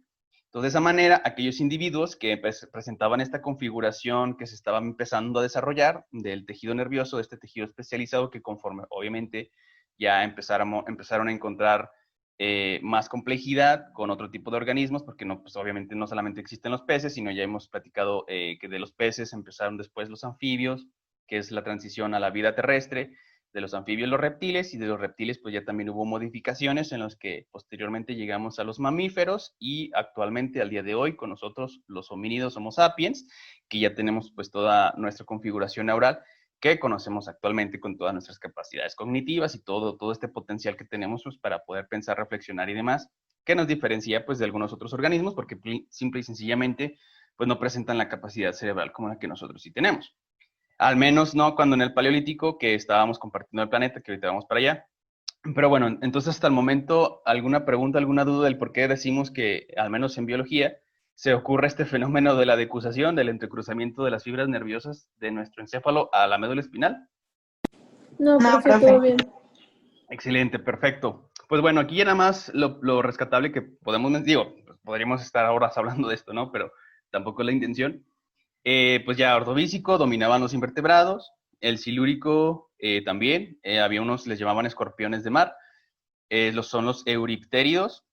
Entonces, de esa manera, aquellos individuos que presentaban esta configuración que se estaba empezando a desarrollar del tejido nervioso, de este tejido especializado, que conforme obviamente ya empezaron a encontrar más complejidad con otro tipo de organismos, porque no, pues obviamente no solamente existen los peces, sino ya hemos platicado que de los peces empezaron después los anfibios, que es la transición a la vida terrestre, de los anfibios los reptiles, y de los reptiles pues ya también hubo modificaciones en los que posteriormente llegamos a los mamíferos, y actualmente al día de hoy con nosotros los homínidos Homo sapiens, que ya tenemos pues toda nuestra configuración neural, que conocemos actualmente con todas nuestras capacidades cognitivas y todo este potencial que tenemos pues, para poder pensar, reflexionar y demás, que nos diferencia pues, de algunos otros organismos, porque simple y sencillamente pues, no presentan la capacidad cerebral como la que nosotros sí tenemos. Al menos no cuando en el Paleolítico, que estábamos compartiendo el planeta, que ahorita vamos para allá. Pero bueno, entonces hasta el momento, ¿alguna pregunta, alguna duda del por qué decimos que, al menos en biología, se ocurre este fenómeno de la decusación, del entrecruzamiento de las fibras nerviosas de nuestro encéfalo a la médula espinal? No, No, profe, profe. todo bien. Excelente, perfecto. Pues bueno, aquí ya nada más lo rescatable que podemos, digo, podríamos estar horas hablando de esto, ¿no? Pero tampoco es la intención. Pues ya Ordovícico dominaban los invertebrados, el Silúrico también, había unos, les llamaban escorpiones de mar, son los euripteridos,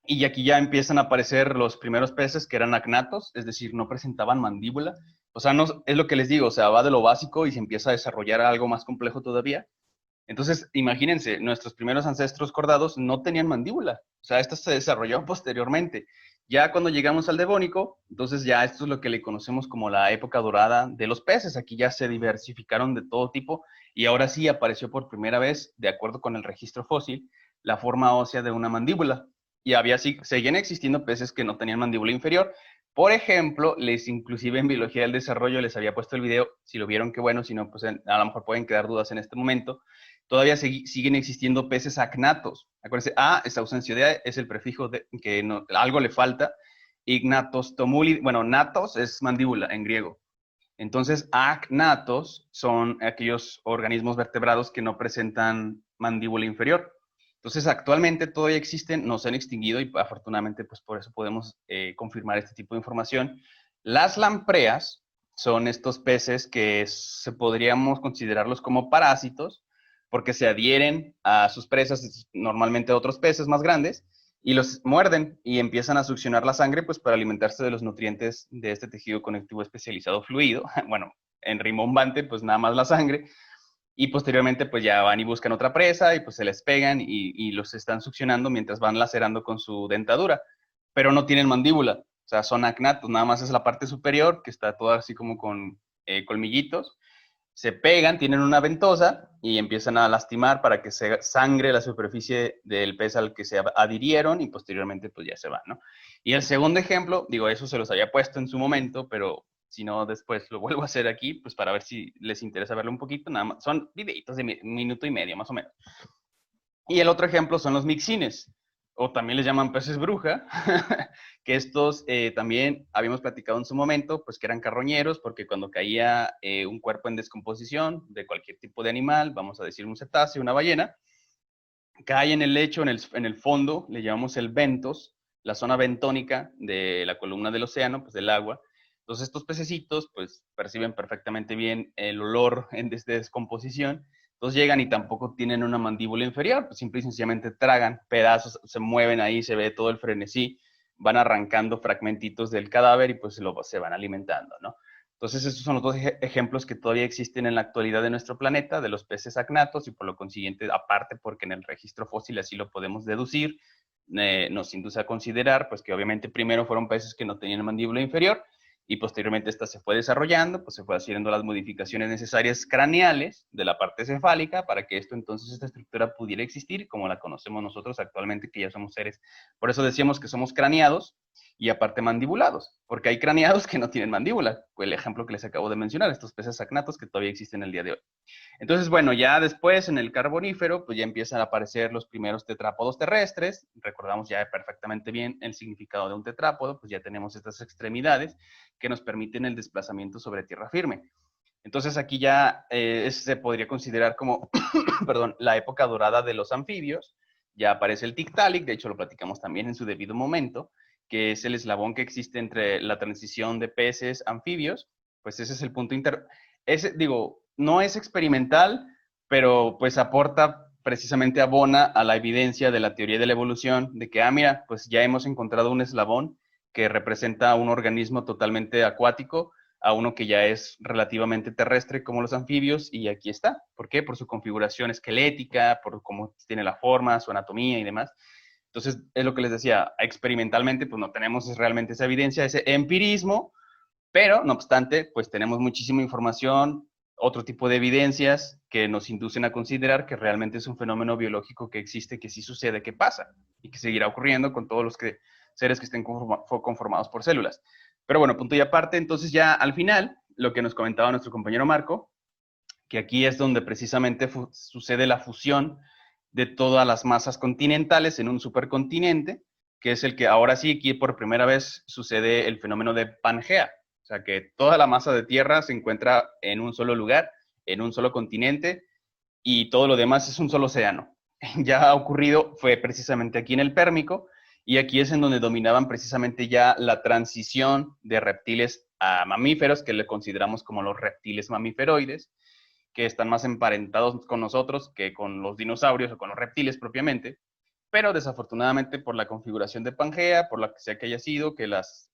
y aquí ya empiezan a aparecer los primeros peces que eran acnatos, es decir, no presentaban mandíbula. O sea, no, es lo que les digo, o sea, va de lo básico y se empieza a desarrollar algo más complejo todavía. Entonces, imagínense, nuestros primeros ancestros cordados no tenían mandíbula. O sea, esto se desarrolló posteriormente. Ya cuando llegamos al Devónico, entonces ya esto es lo que le conocemos como la época dorada de los peces. Aquí ya se diversificaron de todo tipo y ahora sí apareció por primera vez, de acuerdo con el registro fósil, la forma ósea de una mandíbula. Y seguían existiendo peces que no tenían mandíbula inferior. Por ejemplo, inclusive en Biología del Desarrollo les había puesto el video, si lo vieron, qué bueno, si no, pues a lo mejor pueden quedar dudas en este momento. Todavía siguen existiendo peces acnatos. Acuérdense, A es ausencia de A, es el prefijo de que algo le falta. Ignatos tomuli, bueno, natos es mandíbula en griego. Entonces, acnatos son aquellos organismos vertebrados que no presentan mandíbula inferior. Entonces, actualmente todavía existen, no se han extinguido y afortunadamente, pues por eso podemos confirmar este tipo de información. Las lampreas son estos peces que podríamos considerarlos como parásitos porque se adhieren a sus presas, normalmente a otros peces más grandes, y los muerden y empiezan a succionar la sangre pues para alimentarse de los nutrientes de este tejido conectivo especializado fluido. Bueno, en rimbombante, pues nada más la sangre. Y posteriormente pues ya van y buscan otra presa y pues se les pegan y los están succionando mientras van lacerando con su dentadura, pero no tienen mandíbula, o sea, son acnatos, nada más es la parte superior que está toda así como con colmillitos, se pegan, tienen una ventosa y empiezan a lastimar para que se sangre la superficie del pez al que se adhirieron y posteriormente pues ya se van, ¿no? Y el segundo ejemplo, digo, eso se los había puesto en su momento, pero si no, después lo vuelvo a hacer aquí, pues para ver si les interesa verlo un poquito, nada más. Son videitos de minuto y medio, más o menos. Y el otro ejemplo son los mixines, o también les llaman peces bruja, que estos también habíamos platicado en su momento, pues que eran carroñeros, porque cuando caía un cuerpo en descomposición de cualquier tipo de animal, vamos a decir un cetáceo, una ballena, cae en el lecho, en el fondo, le llamamos el ventos, la zona bentónica de la columna del océano, pues del agua. Entonces estos pececitos pues perciben perfectamente bien el olor de descomposición, entonces llegan y tampoco tienen una mandíbula inferior, pues simple y sencillamente tragan pedazos, se mueven ahí, se ve todo el frenesí, van arrancando fragmentitos del cadáver y pues se van alimentando, ¿no? Entonces, estos son los dos ejemplos que todavía existen en la actualidad de nuestro planeta, de los peces acnatos, y por lo consiguiente, aparte porque en el registro fósil así lo podemos deducir, nos induce a considerar pues que obviamente primero fueron peces que no tenían mandíbula inferior, y posteriormente esta se fue desarrollando, pues se fue haciendo las modificaciones necesarias craneales de la parte cefálica para que esta estructura pudiera existir como la conocemos nosotros actualmente, que ya somos seres. Por eso decíamos que somos craneados y aparte mandibulados, porque hay craneados que no tienen mandíbula, el ejemplo que les acabo de mencionar, estos peces acnatos que todavía existen el día de hoy. Entonces, bueno, ya después en el Carbonífero, pues ya empiezan a aparecer los primeros tetrápodos terrestres, recordamos ya perfectamente bien el significado de un tetrápodo, pues ya tenemos estas extremidades que nos permiten el desplazamiento sobre tierra firme. Entonces aquí ya se podría considerar como, perdón, la época dorada de los anfibios, ya aparece el Tiktaalik, de hecho lo platicamos también en su debido momento, que es el eslabón que existe entre la transición de peces anfibios, pues ese es el punto digo, no es experimental, pero pues aporta precisamente abona a la evidencia de la teoría de la evolución, de que, mira, pues ya hemos encontrado un eslabón que representa a un organismo totalmente acuático, a uno que ya es relativamente terrestre como los anfibios, y aquí está. ¿Por qué? Por su configuración esquelética, por cómo tiene la forma, su anatomía y demás. Entonces, es lo que les decía, experimentalmente pues no tenemos realmente esa evidencia, ese empirismo, pero no obstante, pues tenemos muchísima información, otro tipo de evidencias que nos inducen a considerar que realmente es un fenómeno biológico que existe, que sí sucede, que pasa, y que seguirá ocurriendo con todos los seres que estén conformados por células. Pero bueno, punto y aparte, entonces ya al final, lo que nos comentaba nuestro compañero Marco, que aquí es donde precisamente sucede la fusión de todas las masas continentales en un supercontinente, que es el que ahora sí, aquí por primera vez sucede el fenómeno de Pangea, o sea que toda la masa de tierra se encuentra en un solo lugar, en un solo continente, y todo lo demás es un solo océano. Ya ha ocurrido, fue precisamente aquí en el Pérmico, y aquí es en donde dominaban precisamente ya la transición de reptiles a mamíferos, que le consideramos como los reptiles mamíferoides, que están más emparentados con nosotros que con los dinosaurios o con los reptiles propiamente, pero desafortunadamente por la configuración de Pangea, por la que sea que haya sido, que las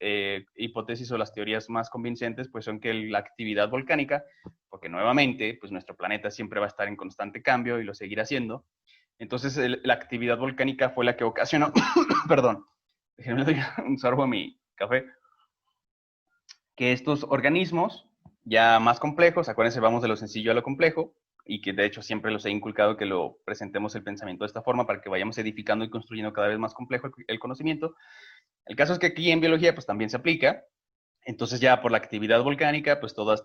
hipótesis o las teorías más convincentes pues son que la actividad volcánica, porque nuevamente pues nuestro planeta siempre va a estar en constante cambio y lo seguirá haciendo, entonces la actividad volcánica fue la que ocasionó, perdón, déjenme dar un sorbo a mi café, que estos organismos ya más complejos, acuérdense, vamos de lo sencillo a lo complejo, y que de hecho siempre los he inculcado que lo presentemos el pensamiento de esta forma para que vayamos edificando y construyendo cada vez más complejo el conocimiento. El caso es que aquí en biología pues también se aplica, entonces ya por la actividad volcánica pues todo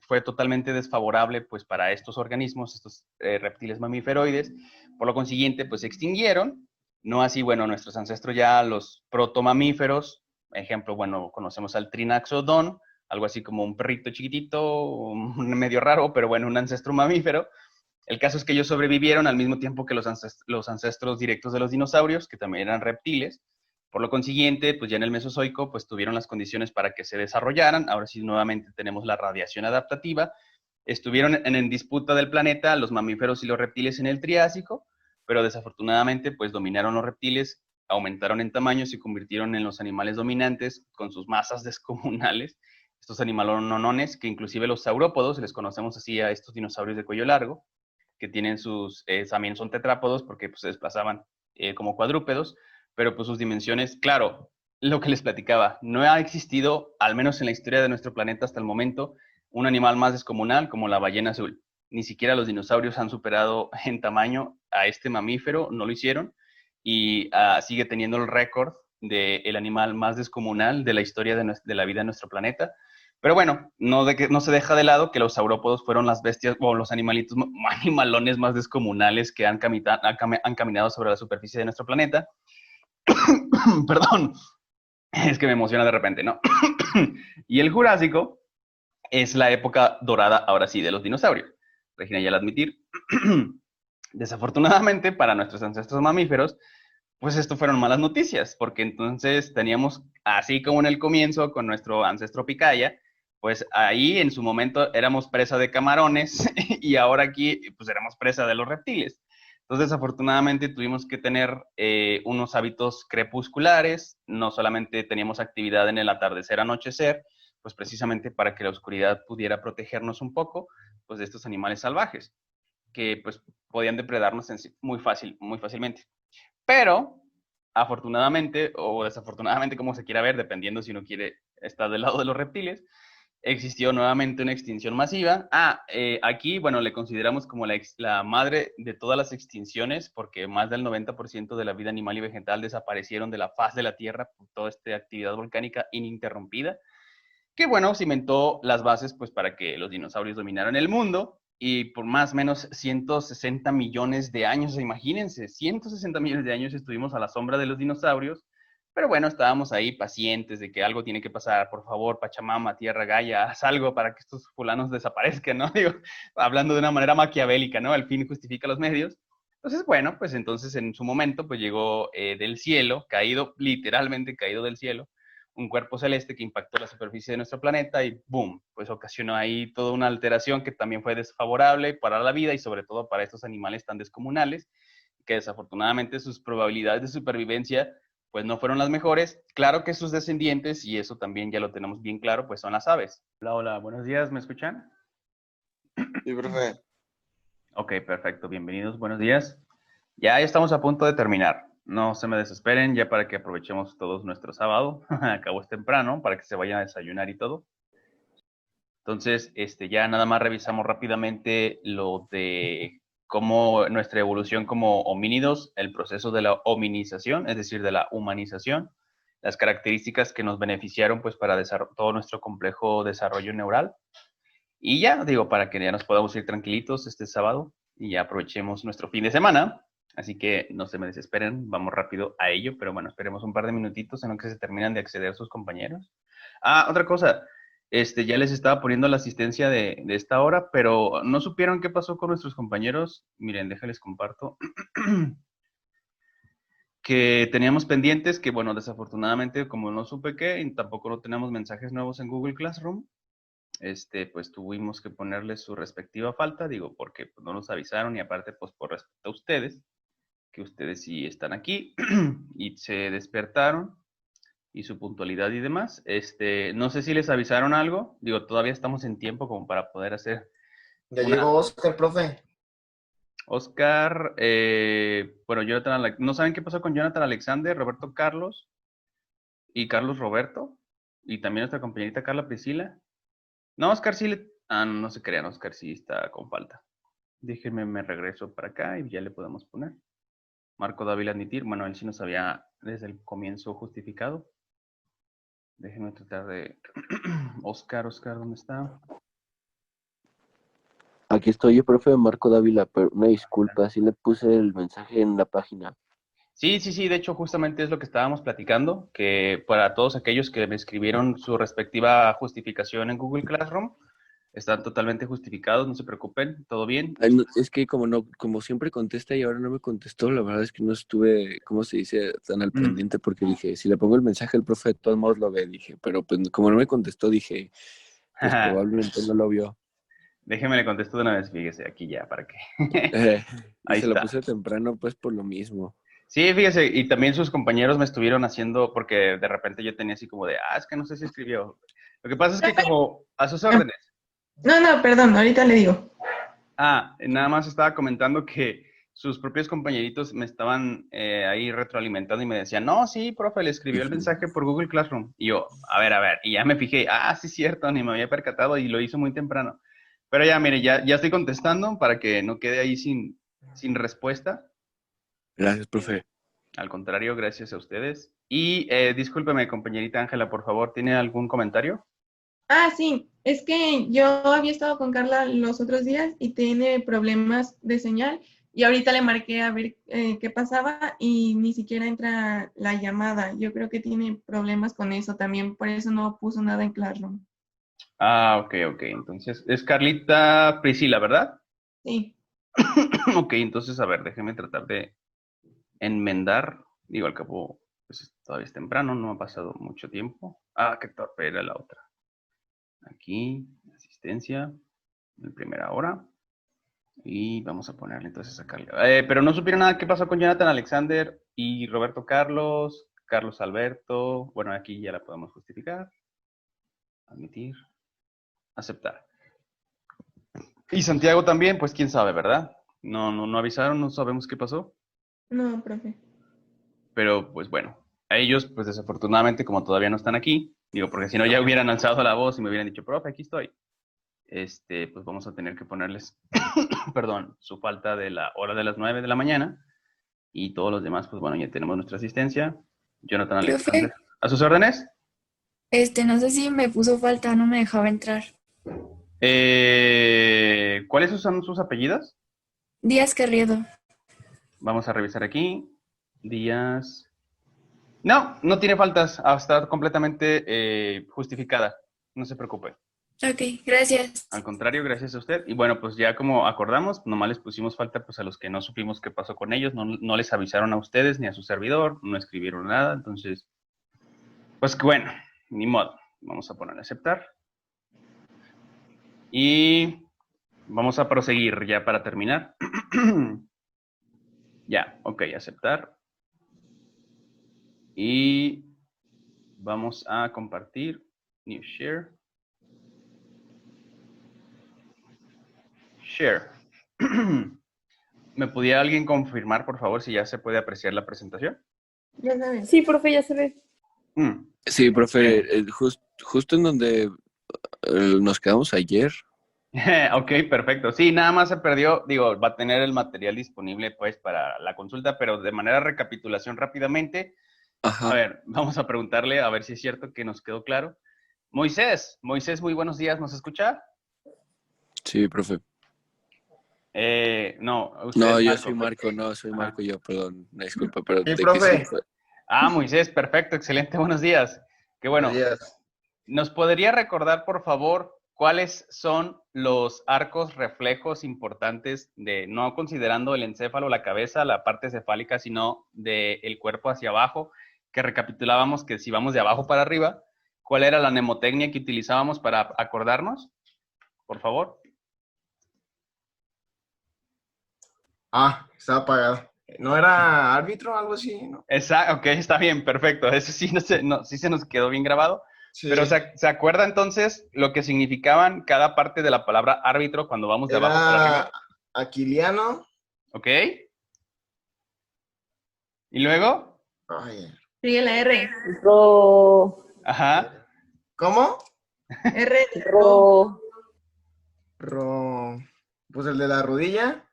fue totalmente desfavorable pues para estos organismos, estos reptiles mamíferoides, por lo consiguiente pues se extinguieron, no así, bueno, nuestros ancestros ya los protomamíferos, ejemplo, bueno, conocemos al Trinaxodon, algo así como un perrito chiquitito, medio raro, pero bueno, un ancestro mamífero. El caso es que ellos sobrevivieron al mismo tiempo que los ancestros directos de los dinosaurios, que también eran reptiles. Por lo consiguiente, pues ya en el Mesozoico, pues tuvieron las condiciones para que se desarrollaran. Ahora sí, nuevamente tenemos la radiación adaptativa. Estuvieron en disputa del planeta los mamíferos y los reptiles en el Triásico, pero desafortunadamente, pues dominaron los reptiles, aumentaron en tamaño, se convirtieron en los animales dominantes con sus masas descomunales. Estos animalonones, que inclusive los saurópodos, les conocemos así a estos dinosaurios de cuello largo, que tienen también son tetrápodos porque pues, se desplazaban como cuadrúpedos, pero pues sus dimensiones, claro, lo que les platicaba, no ha existido, al menos en la historia de nuestro planeta hasta el momento, un animal más descomunal como la ballena azul. Ni siquiera los dinosaurios han superado en tamaño a este mamífero, no lo hicieron, y sigue teniendo el récord del animal más descomunal de la historia de la vida de nuestro planeta. Pero bueno, no se deja de lado que los saurópodos fueron las bestias o los animalones más descomunales que han caminado sobre la superficie de nuestro planeta. Perdón, es que me emociona de repente, ¿no? Y el Jurásico es la época dorada, ahora sí, de los dinosaurios. Regina, ya al admitir. Desafortunadamente, para nuestros ancestros mamíferos, pues esto fueron malas noticias, porque entonces teníamos, así como en el comienzo con nuestro ancestro Picaya, pues ahí en su momento éramos presa de camarones y ahora aquí pues éramos presa de los reptiles. Entonces desafortunadamente tuvimos que tener unos hábitos crepusculares, no solamente teníamos actividad en el atardecer, anochecer, pues precisamente para que la oscuridad pudiera protegernos un poco pues de estos animales salvajes, que pues podían depredarnos muy fácilmente. Pero, afortunadamente o desafortunadamente, como se quiera ver, dependiendo si uno quiere estar del lado de los reptiles, existió nuevamente una extinción masiva. Aquí, bueno, le consideramos como la madre de todas las extinciones, porque más del 90% de la vida animal y vegetal desaparecieron de la faz de la Tierra por toda esta actividad volcánica ininterrumpida, que, bueno, cimentó las bases pues para que los dinosaurios dominaran el mundo. Y por más o menos 160 millones de años, imagínense, 160 millones de años estuvimos a la sombra de los dinosaurios, pero bueno, estábamos ahí pacientes de que algo tiene que pasar, por favor, Pachamama, Tierra, Gaia, haz algo para que estos fulanos desaparezcan, ¿no? Digo, hablando de una manera maquiavélica, ¿no? El fin justifica los medios. Entonces, bueno, pues entonces en su momento, pues llegó del cielo, caído, literalmente caído del cielo, un cuerpo celeste que impactó la superficie de nuestro planeta y ¡boom! Pues ocasionó ahí toda una alteración que también fue desfavorable para la vida y sobre todo para estos animales tan descomunales, que desafortunadamente sus probabilidades de supervivencia pues no fueron las mejores. Claro que sus descendientes, y eso también ya lo tenemos bien claro, pues son las aves. Hola, hola, buenos días, ¿me escuchan? Sí, profe. Ok, perfecto, bienvenidos, buenos días. Ya estamos a punto de terminar. No se me desesperen, ya para que aprovechemos todos nuestro sábado. Acabo temprano, para que se vayan a desayunar y todo. Entonces, ya nada más revisamos rápidamente lo de cómo nuestra evolución como homínidos, el proceso de la hominización, es decir, de la humanización, las características que nos beneficiaron pues para todo nuestro complejo desarrollo neural. Y ya, digo, para que ya nos podamos ir tranquilitos este sábado y ya aprovechemos nuestro fin de semana. Así que no se me desesperen, vamos rápido a ello, pero bueno, esperemos un par de minutitos en lo que se terminan de acceder sus compañeros. Otra cosa, ya les estaba poniendo la asistencia de esta hora, pero no supieron qué pasó con nuestros compañeros. Miren, déjales comparto. que teníamos pendientes, que bueno, desafortunadamente, como no supe qué, y tampoco no tenemos mensajes nuevos en Google Classroom, pues tuvimos que ponerle su respectiva falta, digo, porque pues, no nos avisaron y aparte, pues por respeto a ustedes, que ustedes sí están aquí y se despertaron y su puntualidad y demás. No sé si les avisaron algo, digo, todavía estamos en tiempo como para poder hacer Ya una... llegó Oscar, profe. Oscar, bueno, ¿no saben qué pasó con Jonathan Alexander, Roberto Carlos y Carlos Roberto? Y también nuestra compañerita Carla Priscila. No, Oscar sí no se crean, Oscar sí está con falta. Déjenme, me regreso para acá y ya le podemos poner. Marco Dávila admitir, bueno, él sí nos había desde el comienzo justificado. Déjenme tratar de... Oscar, ¿dónde está? Aquí estoy yo, profe Marco Dávila, pero una disculpa, sí le puse el mensaje en la página. Sí, de hecho justamente es lo que estábamos platicando, que para todos aquellos que me escribieron su respectiva justificación en Google Classroom, están totalmente justificados, no se preocupen, todo bien. Ay, no, es que como siempre contesta y ahora no me contestó, la verdad es que no estuve, ¿cómo se dice?, tan al pendiente, porque dije, si le pongo el mensaje al profe, de todos modos lo ve, dije, pero pues como no me contestó, dije, pues probablemente no lo vio. Déjeme le contesto de una vez, fíjese, aquí ya, para que... Y Ahí se lo está. puse temprano, pues por lo mismo. Sí, fíjese, y también sus compañeros me estuvieron haciendo, porque de repente yo tenía así como de, es que no sé si escribió. Lo que pasa es que como a sus órdenes. No, perdón, ahorita le digo. Nada más estaba comentando que sus propios compañeritos me estaban ahí retroalimentando y me decían, no, sí, profe, le escribió el mensaje por Google Classroom. Y yo, a ver, y ya me fijé, sí, cierto, ni me había percatado y lo hizo muy temprano. Pero ya, mire, ya estoy contestando para que no quede ahí sin respuesta. Gracias, profe. Al contrario, gracias a ustedes. Y discúlpeme, compañerita Ángela, por favor, ¿tiene algún comentario? Sí, es que yo había estado con Carla los otros días y tiene problemas de señal y ahorita le marqué a ver qué pasaba y ni siquiera entra la llamada. Yo creo que tiene problemas con eso también, por eso no puso nada en Classroom. Ok. Entonces, es Carlita Priscila, ¿verdad? Sí. Ok, entonces, a ver, déjeme tratar de enmendar. Digo, al cabo, pues todavía es temprano, no ha pasado mucho tiempo. Qué torpe era la otra. Aquí, asistencia, en primera hora. Y vamos a ponerle entonces a Carla. Pero no supieron nada qué pasó con Jonathan Alexander y Roberto Carlos, Carlos Alberto. Bueno, aquí ya la podemos justificar. Admitir. Aceptar. Y Santiago también, pues quién sabe, ¿verdad? No avisaron, no sabemos qué pasó. No, profe. Pero pues bueno, a ellos, pues desafortunadamente, como todavía no están aquí, digo, porque si no ya hubieran alzado la voz y me hubieran dicho, profe, aquí estoy. Pues vamos a tener que ponerles, perdón, su falta de la hora de las 9 de la mañana. Y todos los demás, pues bueno, ya tenemos nuestra asistencia. Jonathan Alexander. Profe, ¿A sus órdenes? no sé si me puso falta, no me dejaba entrar. ¿Cuáles son sus apellidos? Díaz Carriedo. Vamos a revisar aquí. Díaz. No tiene faltas. Está completamente justificada. No se preocupe. Ok, gracias. Al contrario, gracias a usted. Y bueno, pues ya como acordamos, nomás les pusimos falta pues a los que no supimos qué pasó con ellos. No les avisaron a ustedes ni a su servidor. No escribieron nada. Entonces, pues bueno, ni modo. Vamos a ponerle aceptar. Y vamos a proseguir ya para terminar. Ya, ok, aceptar. Y vamos a compartir. New share. Share. ¿Me pudiera alguien confirmar, por favor, si ya se puede apreciar la presentación? Ya sabes. Sí, profe, ya se ve. Sí, profe, justo en donde nos quedamos ayer. Ok, perfecto. Sí, nada más se perdió, digo, va a tener el material disponible pues para la consulta, pero de manera recapitulación rápidamente. Ajá. A ver, vamos a preguntarle a ver si es cierto que nos quedó claro. Moisés, muy buenos días, ¿nos escucha? Sí, profe. No, usted No, es yo Marco. soy Marco, soy Ajá. Marco yo, perdón, una disculpa, pero Sí, de que profe. sí fue. Moisés, perfecto, excelente, buenos días. Qué bueno. Buenos días. ¿Nos podría recordar, por favor, ¿cuáles son los arcos reflejos importantes de, no considerando el encéfalo, la cabeza, la parte cefálica, sino del cuerpo hacia abajo, que recapitulábamos que si vamos de abajo para arriba, ¿cuál era la mnemotecnia que utilizábamos para acordarnos? Por favor. Estaba apagado. ¿No era árbitro o algo así? ¿No? Exacto, ok, está bien, perfecto. Eso sí, sí se nos quedó bien grabado. Sí. Pero ¿se acuerda entonces lo que significaban cada parte de la palabra árbitro cuando vamos de abajo para arriba? Era Aquiliano. ¿Ok? ¿Y luego? Ay, Sigue la R. Ro, Ajá. ¿cómo? R de ro. Pues el de la rodilla.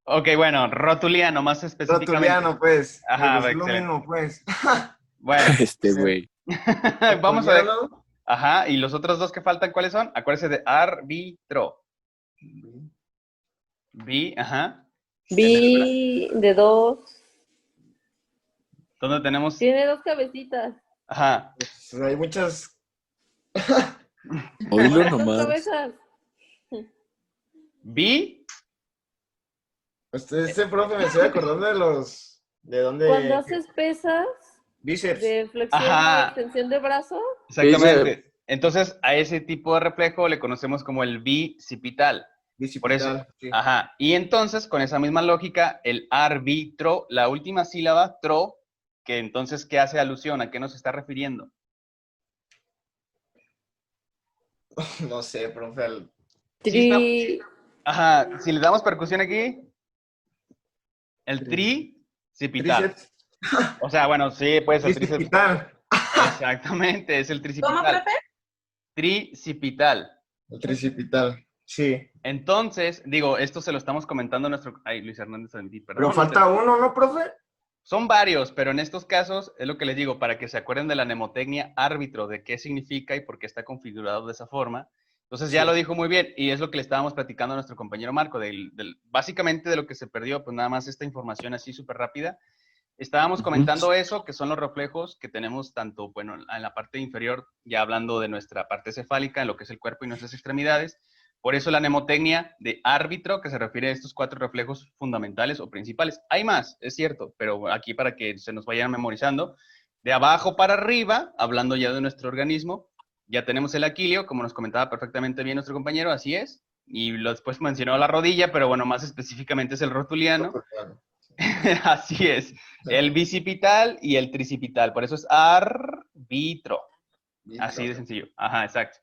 Ok, bueno, rotuliano, más específicamente. Rotuliano, pues. Ajá, Es lo excelente. mismo, pues. Bueno, Güey. vamos a ver. Rotuliano. Ajá, y los otros dos que faltan, ¿cuáles son? Acuérdense de árbitro. Ajá. vi de 2. ¿Dónde tenemos? Tiene 2 cabecitas. Ajá. Pues hay muchas. Oílo Dos nomás. cabezas. Vi. Este profe me estoy acordando de los. ¿De dónde? Cuando haces pesas Bíceps. de flexión Ajá. o extensión de brazo, Exactamente. Entonces, a ese tipo de reflejo le conocemos como el bicipital. Por eso. Bicipital, sí. Ajá. Y entonces, con esa misma lógica, el árbitro, la última sílaba, tro, que entonces, ¿qué hace alusión? ¿A qué nos está refiriendo? No sé, profe. tri, Ajá. Si le damos percusión aquí, el tricipital. Tríceps. O sea, bueno, sí, puede ser tríceps. Bicipital. Exactamente, es el ¿Cómo, tricipital. profe? Tricipital. El tricipital. Sí. Entonces, digo, esto se lo estamos comentando a nuestro... Ay, Luis Hernández, perdón. Pero falta uno, ¿no, profe? Son varios, pero en estos casos es lo que les digo, para que se acuerden de la mnemotecnia árbitro, de qué significa y por qué está configurado de esa forma. Entonces ya Sí. lo dijo muy bien, y es lo que le estábamos platicando a nuestro compañero Marco, básicamente de lo que se perdió, pues nada más esta información así súper rápida. Estábamos comentando eso, que son los reflejos que tenemos tanto, bueno, en la parte inferior, ya hablando de nuestra parte cefálica, en lo que es el cuerpo y nuestras extremidades. Por eso la mnemotecnia de árbitro, que se refiere a estos 4 reflejos fundamentales o principales. Hay más, es cierto, pero aquí para que se nos vayan memorizando. De abajo para arriba, hablando ya de nuestro organismo, ya tenemos el aquilio, como nos comentaba perfectamente bien nuestro compañero, así es. Y después mencionó la rodilla, pero bueno, más específicamente es el rotuliano. Así es. El bicipital y el tricipital. Por eso es árbitro. Así de sencillo. Ajá, exacto.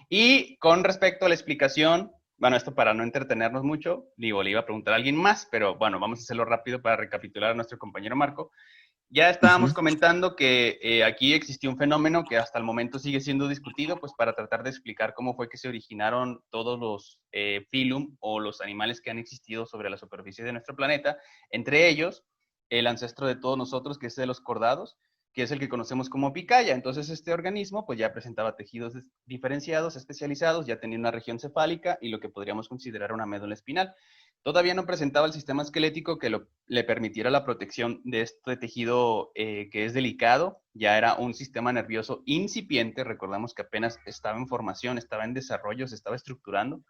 Y con respecto a la explicación, bueno, esto para no entretenernos mucho, digo, le iba a preguntar a alguien más, pero bueno, vamos a hacerlo rápido para recapitular a nuestro compañero Marco. Ya estábamos comentando que aquí existió un fenómeno que hasta el momento sigue siendo discutido, pues para tratar de explicar cómo fue que se originaron todos los filum o los animales que han existido sobre la superficie de nuestro planeta, entre ellos el ancestro de todos nosotros, que es de los cordados, que es el que conocemos como picaya. Entonces este organismo pues ya presentaba tejidos diferenciados, especializados, ya tenía una región cefálica y lo que podríamos considerar una médula espinal. Todavía no presentaba el sistema esquelético que le permitiera la protección de este tejido que es delicado. Ya era un sistema nervioso incipiente, recordamos que apenas estaba en formación, estaba en desarrollo, se estaba estructurando.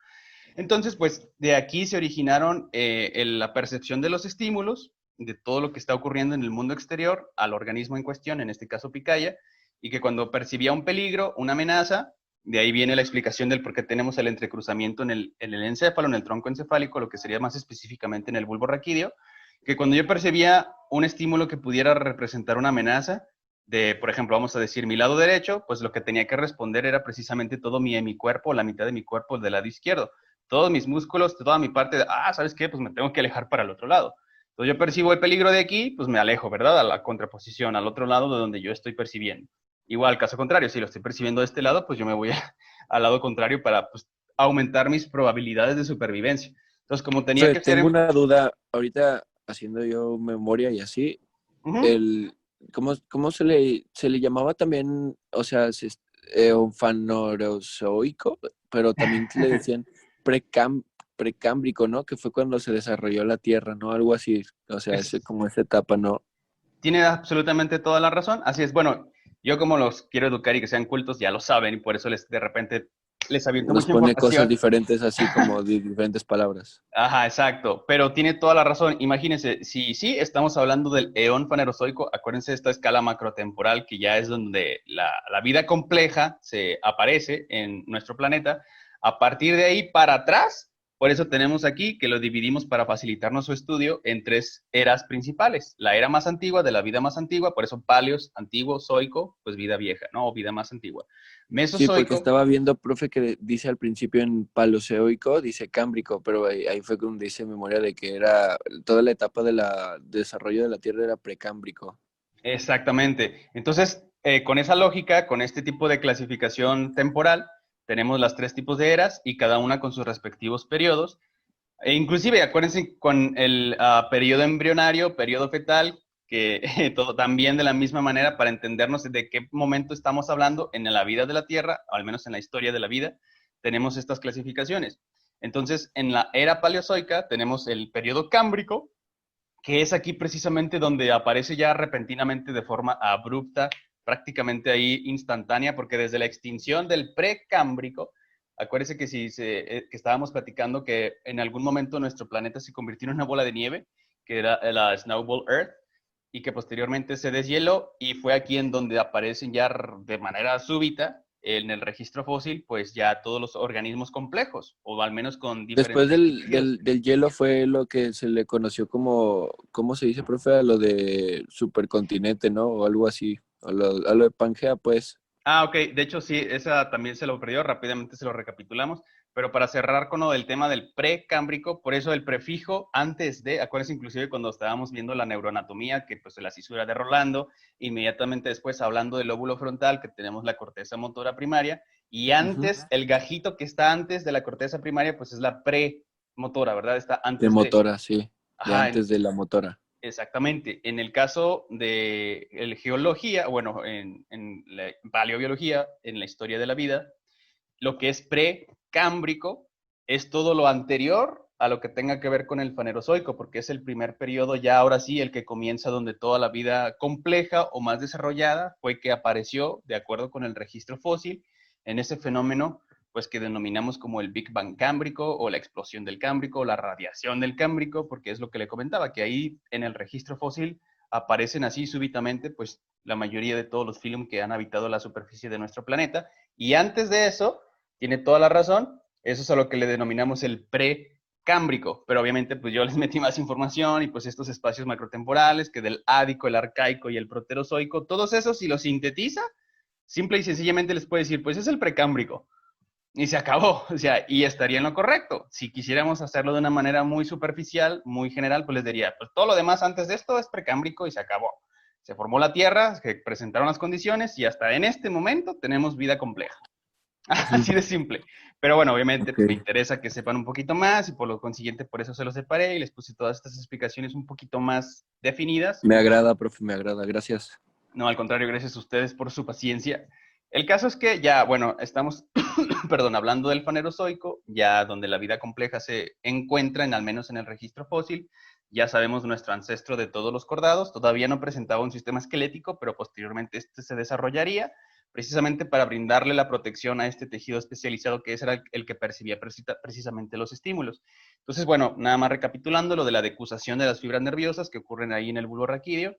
Entonces, pues de aquí se originaron la percepción de los estímulos, de todo lo que está ocurriendo en el mundo exterior al organismo en cuestión, en este caso picaya, y que cuando percibía un peligro, una amenaza, de ahí viene la explicación del por qué tenemos el entrecruzamiento en el encéfalo, en el tronco encefálico, lo que sería más específicamente en el bulbo raquídeo, que cuando yo percibía un estímulo que pudiera representar una amenaza, de, por ejemplo, vamos a decir mi lado derecho, pues lo que tenía que responder era precisamente todo mi hemicuerpo, la mitad de mi cuerpo del lado izquierdo, todos mis músculos, toda mi parte de, ¿sabes qué? Pues me tengo que alejar para el otro lado. Entonces yo percibo el peligro de aquí, pues me alejo, ¿verdad? A la contraposición, al otro lado de donde yo estoy percibiendo. Igual, caso contrario, si lo estoy percibiendo de este lado, pues yo me voy al lado contrario para pues, aumentar mis probabilidades de supervivencia. Entonces, como tenía que ser... Tengo una duda, ahorita haciendo yo memoria y así, ¿cómo se le llamaba también, o sea, onfanorozoico, pero también le decían precámbrico, ¿no? Que fue cuando se desarrolló la Tierra, ¿no? Algo así, o sea, como esa etapa, ¿no? Tiene absolutamente toda la razón, así es. Bueno, yo como los quiero educar y que sean cultos, ya lo saben, y por eso de repente les aviento Nos mucha pone cosas información. diferentes, así como de diferentes palabras. Ajá, exacto, pero tiene toda la razón. Imagínense, si sí estamos hablando del eón fanerozoico, acuérdense de esta escala macrotemporal que ya es donde la vida compleja se aparece en nuestro planeta. A partir de ahí para atrás, por eso tenemos aquí que lo dividimos para facilitarnos su estudio en 3 eras principales. La era más antigua de la vida más antigua, por eso paleos, antiguo, zoico, pues vida vieja, ¿no? O vida más antigua. Sí, porque Mesozoico. estaba viendo, profe, que dice al principio en Paleozoico, dice Cámbrico, pero ahí fue donde hice memoria de que era toda la etapa de desarrollo de la Tierra era precámbrico. Exactamente. Entonces, con esa lógica, con este tipo de clasificación temporal, tenemos las 3 tipos de eras y cada una con sus respectivos periodos. E inclusive, acuérdense con el periodo embrionario, periodo fetal, que todo también de la misma manera para entendernos de qué momento estamos hablando en la vida de la Tierra, o al menos en la historia de la vida, tenemos estas clasificaciones. Entonces, en la era paleozoica tenemos el periodo cámbrico, que es aquí precisamente donde aparece ya repentinamente de forma abrupta, prácticamente ahí instantánea, porque desde la extinción del precámbrico, acuérdense que, que estábamos platicando que en algún momento nuestro planeta se convirtió en una bola de nieve, que era la Snowball Earth, y que posteriormente se deshieló, y fue aquí en donde aparecen ya de manera súbita en el registro fósil, pues ya todos los organismos complejos, o al menos con Después diferentes tejidos. del hielo fue lo que se le conoció como, ¿cómo se dice, profe? A lo de supercontinente, ¿no? O algo así. A lo de Pangea, pues. Ah, ok. De hecho, sí, esa también se lo perdió. Rápidamente se lo recapitulamos. Pero para cerrar con lo del tema del precámbrico, por eso el prefijo antes de, acuérdense inclusive cuando estábamos viendo la neuroanatomía, que pues la cisura de Rolando, inmediatamente después hablando del lóbulo frontal, que tenemos la corteza motora primaria, y antes, el gajito que está antes de la corteza primaria, pues es la premotora, ¿verdad? Está De antes de. motora, sí. De Ajá, antes de la motora. exactamente. En el caso de geología, bueno, en la paleobiología, en la historia de la vida, lo que es precámbrico es todo lo anterior a lo que tenga que ver con el fanerozoico, porque es el primer periodo ya ahora sí el que comienza donde toda la vida compleja o más desarrollada fue que apareció de acuerdo con el registro fósil en ese fenómeno pues que denominamos como el Big Bang cámbrico o la explosión del cámbrico o la radiación del cámbrico, porque es lo que le comentaba, que ahí en el registro fósil aparecen así súbitamente pues la mayoría de todos los filium que han habitado la superficie de nuestro planeta, y antes de eso, tiene toda la razón, eso es a lo que le denominamos el precámbrico, pero obviamente pues yo les metí más información y pues estos espacios macrotemporales que del ádico, el arcaico y el proterozoico, todos esos si los sintetiza, simple y sencillamente les puede decir pues es el precámbrico, y se acabó, o sea, y estaría en lo correcto. Si quisiéramos hacerlo de una manera muy superficial, muy general, pues les diría, pues todo lo demás antes de esto es precámbrico y se acabó. Se formó la Tierra, se presentaron las condiciones y hasta en este momento tenemos vida compleja. Así de simple. Pero bueno, obviamente pues, me interesa que sepan un poquito más y por lo consiguiente por eso se los separé y les puse todas estas explicaciones un poquito más definidas. Me agrada, profe, me agrada. Gracias. No, al contrario, gracias a ustedes por su paciencia. El caso es que ya, bueno, estamos, perdón, hablando del fanerozoico, ya donde la vida compleja se encuentra, al menos en el registro fósil. Ya sabemos nuestro ancestro de todos los cordados, todavía no presentaba un sistema esquelético, pero posteriormente este se desarrollaría precisamente para brindarle la protección a este tejido especializado que era el que percibía precisamente los estímulos. Entonces, bueno, nada más recapitulando lo de la decusación de las fibras nerviosas que ocurren ahí en el bulbo raquídeo.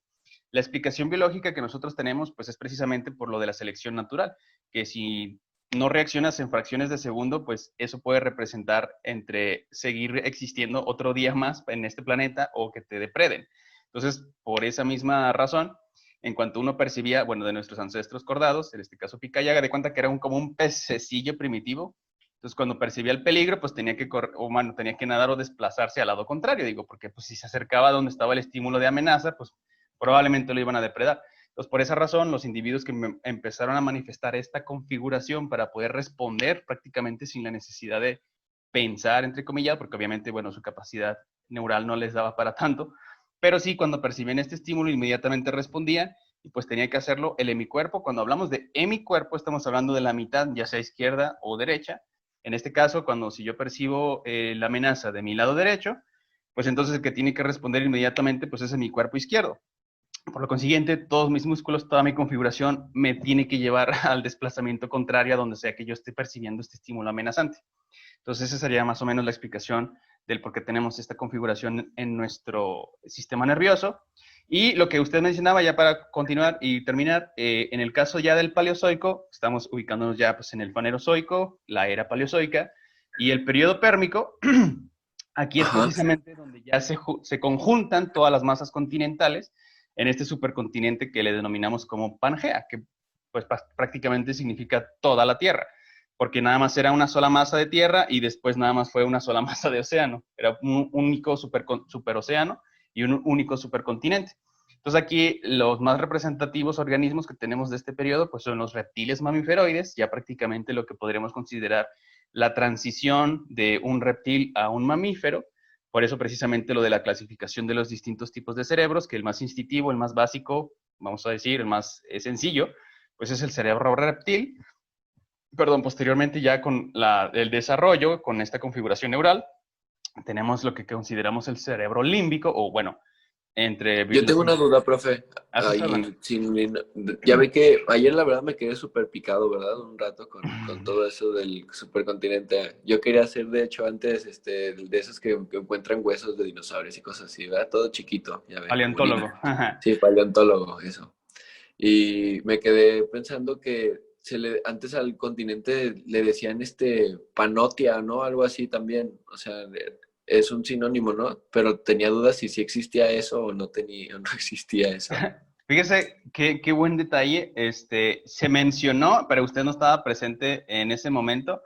La explicación biológica que nosotros tenemos, pues es precisamente por lo de la selección natural, que si no reaccionas en fracciones de segundo, pues eso puede representar entre seguir existiendo otro día más en este planeta o que te depreden. Entonces, por esa misma razón, en cuanto uno percibía, bueno, de nuestros ancestros cordados, en este caso Picaya, de cuenta que era como un pececillo primitivo. Entonces, cuando percibía el peligro, pues tenía que correr, o bueno, tenía que nadar o desplazarse al lado contrario, digo, porque pues si se acercaba donde estaba el estímulo de amenaza, pues probablemente lo iban a depredar. Entonces, por esa razón, los individuos que empezaron a manifestar esta configuración para poder responder prácticamente sin la necesidad de pensar, entre comillas, porque obviamente, bueno, su capacidad neural no les daba para tanto, pero sí, cuando percibían este estímulo, inmediatamente respondían, y pues tenía que hacerlo el hemicuerpo. Cuando hablamos de hemicuerpo, estamos hablando de la mitad, ya sea izquierda o derecha. En este caso, si yo percibo la amenaza de mi lado derecho, pues entonces el que tiene que responder inmediatamente, pues es mi cuerpo izquierdo. Por lo consiguiente, todos mis músculos, toda mi configuración me tiene que llevar al desplazamiento contrario a donde sea que yo esté percibiendo este estímulo amenazante. Entonces, esa sería más o menos la explicación del por qué tenemos esta configuración en nuestro sistema nervioso. Y lo que usted mencionaba, ya para continuar y terminar, en el caso ya del Paleozoico, estamos ubicándonos ya pues, en el Fanerozoico, la era Paleozoica, y el periodo pérmico, aquí es precisamente donde ya se conjuntan todas las masas continentales en este supercontinente que le denominamos como Pangea, que pues prácticamente significa toda la Tierra, porque nada más era una sola masa de tierra y después nada más fue una sola masa de océano. Era un único superocéano y un único supercontinente. Entonces aquí los más representativos organismos que tenemos de este periodo pues son los reptiles mamíferoides, ya prácticamente lo que podríamos considerar la transición de un reptil a un mamífero. Por eso precisamente lo de la clasificación de los distintos tipos de cerebros, que el más instintivo, el más básico, vamos a decir, el más sencillo, pues es el cerebro reptil. Perdón, posteriormente ya con el desarrollo, con esta configuración neural, tenemos lo que consideramos el cerebro límbico, o bueno, entre... Yo tengo una duda, profe. Ya ve que ayer la verdad me quedé súper picado, ¿verdad? Un rato con todo eso del supercontinente. Yo quería hacer, de hecho, antes de esos que encuentran huesos de dinosaurios y cosas así, ¿verdad? Todo chiquito, ya ve. Paleontólogo. Sí, paleontólogo, eso. Y me quedé pensando que antes al continente le decían Panotia, ¿no? Algo así también. O sea, es un sinónimo, ¿no? Pero tenía dudas si sí existía eso o no existía eso. Fíjese qué buen detalle. Se mencionó, pero usted no estaba presente en ese momento.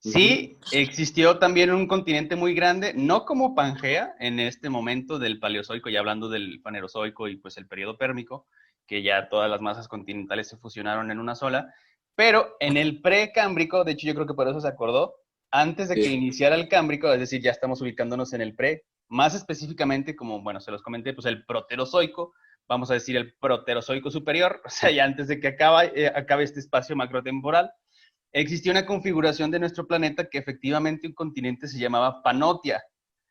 Sí, existió también un continente muy grande, no como Pangea en este momento del Paleozoico, ya hablando del Fanerozoico y pues el periodo pérmico, que ya todas las masas continentales se fusionaron en una sola, pero en el precámbrico, de hecho yo creo que por eso se acordó, antes de que iniciara el cámbrico, es decir, ya estamos ubicándonos en el pre, más específicamente, como, bueno, se los comenté, pues el proterozoico, vamos a decir el proterozoico superior, o sea, ya antes de que acabe este espacio macrotemporal, existió una configuración de nuestro planeta que efectivamente un continente se llamaba Panotia,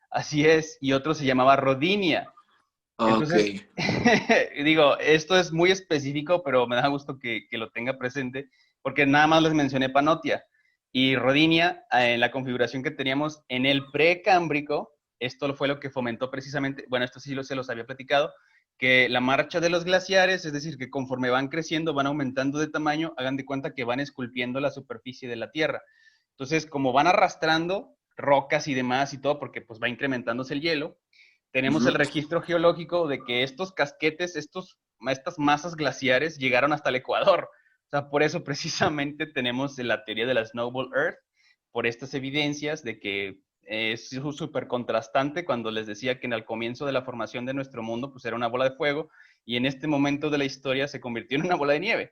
así es, y otro se llamaba Rodinia. Entonces, digo, esto es muy específico, pero me da gusto que lo tenga presente, porque nada más les mencioné Panotia y Rodinia en la configuración que teníamos en el precámbrico. Esto fue lo que fomentó precisamente, bueno, esto sí se los había platicado, que la marcha de los glaciares, es decir, que conforme van creciendo, van aumentando de tamaño, hagan de cuenta que van esculpiendo la superficie de la Tierra. Entonces, como van arrastrando rocas y demás y todo, porque pues va incrementándose el hielo, tenemos el registro geológico de que estos casquetes, estas masas glaciares llegaron hasta el Ecuador. O sea, por eso precisamente tenemos la teoría de la Snowball Earth, por estas evidencias de que es súper contrastante cuando les decía que al comienzo de la formación de nuestro mundo pues era una bola de fuego y en este momento de la historia se convirtió en una bola de nieve.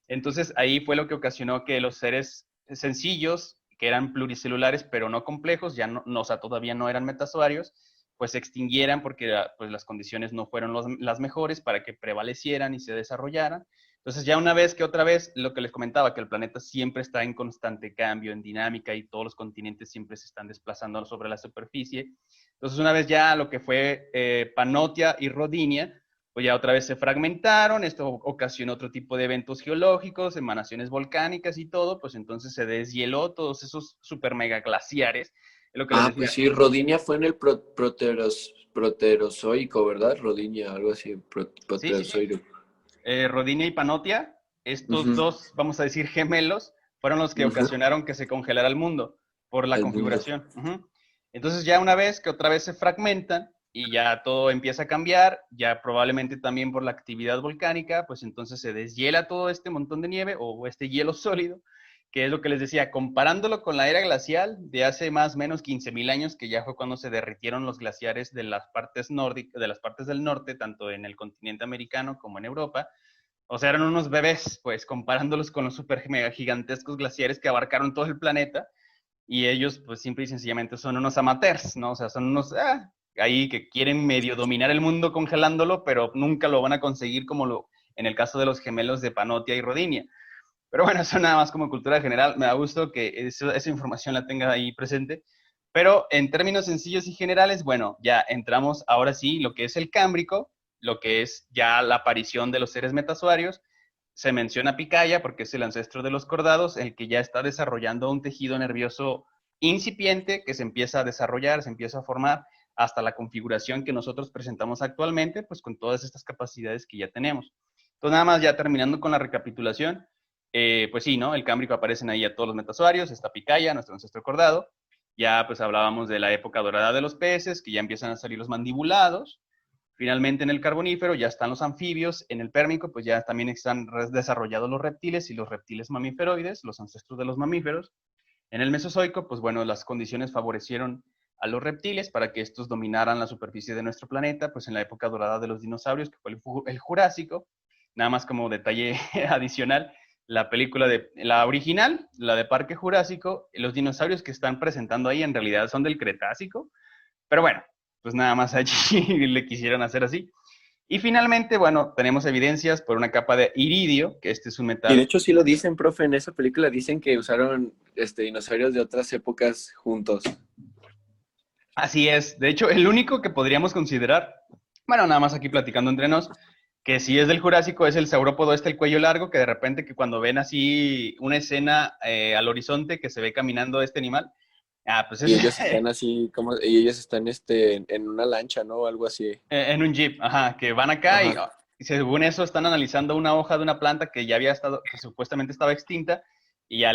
Entonces ahí fue lo que ocasionó que los seres sencillos, que eran pluricelulares pero no complejos, ya no, o sea, todavía no eran metazoarios, pues se extinguieran porque pues, las condiciones no fueron las mejores para que prevalecieran y se desarrollaran. Entonces ya una vez que otra vez, lo que les comentaba, que el planeta siempre está en constante cambio, en dinámica, y todos los continentes siempre se están desplazando sobre la superficie. Entonces una vez ya lo que fue Panotia y Rodinia, pues ya otra vez se fragmentaron, esto ocasionó otro tipo de eventos geológicos, emanaciones volcánicas y todo, pues entonces se deshieló todos esos super mega glaciares. Lo que les decía. Pues sí, Rodinia fue en el proterozoico, ¿verdad? Rodinia, algo así, proterozoico. Sí. Rodinia y Panotia, estos dos, vamos a decir, gemelos, fueron los que ocasionaron que se congelara el mundo por la configuración. Entonces ya una vez que otra vez se fragmentan y ya todo empieza a cambiar, ya probablemente también por la actividad volcánica, pues entonces se deshiela todo este montón de nieve o este hielo sólido, que es lo que les decía, comparándolo con la era glacial de hace más o menos 15,000 años, que ya fue cuando se derritieron los glaciares de las partes nórdicas, de las partes del norte, tanto en el continente americano como en Europa. O sea, eran unos bebés, pues, comparándolos con los super mega gigantescos glaciares que abarcaron todo el planeta, y ellos, pues, simple y sencillamente son unos amateurs, ¿no? O sea, son unos, ahí que quieren medio dominar el mundo congelándolo, pero nunca lo van a conseguir como en el caso de los gemelos de Panotia y Rodinia. Pero bueno, eso nada más como cultura general. Me da gusto que esa información la tenga ahí presente. Pero en términos sencillos y generales, bueno, ya entramos ahora sí lo que es el cámbrico, lo que es ya la aparición de los seres metazoarios. Se menciona Picaya porque es el ancestro de los cordados, el que ya está desarrollando un tejido nervioso incipiente que se empieza a desarrollar, se empieza a formar hasta la configuración que nosotros presentamos actualmente, pues con todas estas capacidades que ya tenemos. Entonces, nada más ya terminando con la recapitulación, pues sí, ¿no? El Cámbrico aparecen ahí a todos los metazoarios, está Picaya, nuestro ancestro cordado, ya pues hablábamos de la época dorada de los peces, que ya empiezan a salir los mandibulados. Finalmente en el Carbonífero ya están los anfibios, en el Pérmico pues ya también están desarrollados los reptiles y los reptiles mamiferoides, los ancestros de los mamíferos. En el Mesozoico, pues bueno, las condiciones favorecieron a los reptiles para que estos dominaran la superficie de nuestro planeta, pues en la época dorada de los dinosaurios, que fue el Jurásico. Nada más como detalle adicional, la película la original, la de Parque Jurásico, los dinosaurios que están presentando ahí en realidad son del Cretácico, pero bueno, pues nada más allí le quisieron hacer así. Y finalmente, bueno, tenemos evidencias por una capa de iridio, que este es un metal. Y de hecho sí lo dicen, profe, en esa película dicen que usaron dinosaurios de otras épocas juntos. Así es. De hecho, el único que podríamos considerar, bueno, nada más aquí platicando entre nos, que si es del Jurásico es el saurópodo el cuello largo, que de repente que cuando ven así una escena al horizonte que se ve caminando este animal, pues es... Y ellos están así, y ellos están en una lancha, ¿no? O algo así. En un jeep, ajá, que van acá y según eso están analizando una hoja de una planta que ya había estado, que supuestamente estaba extinta, y ya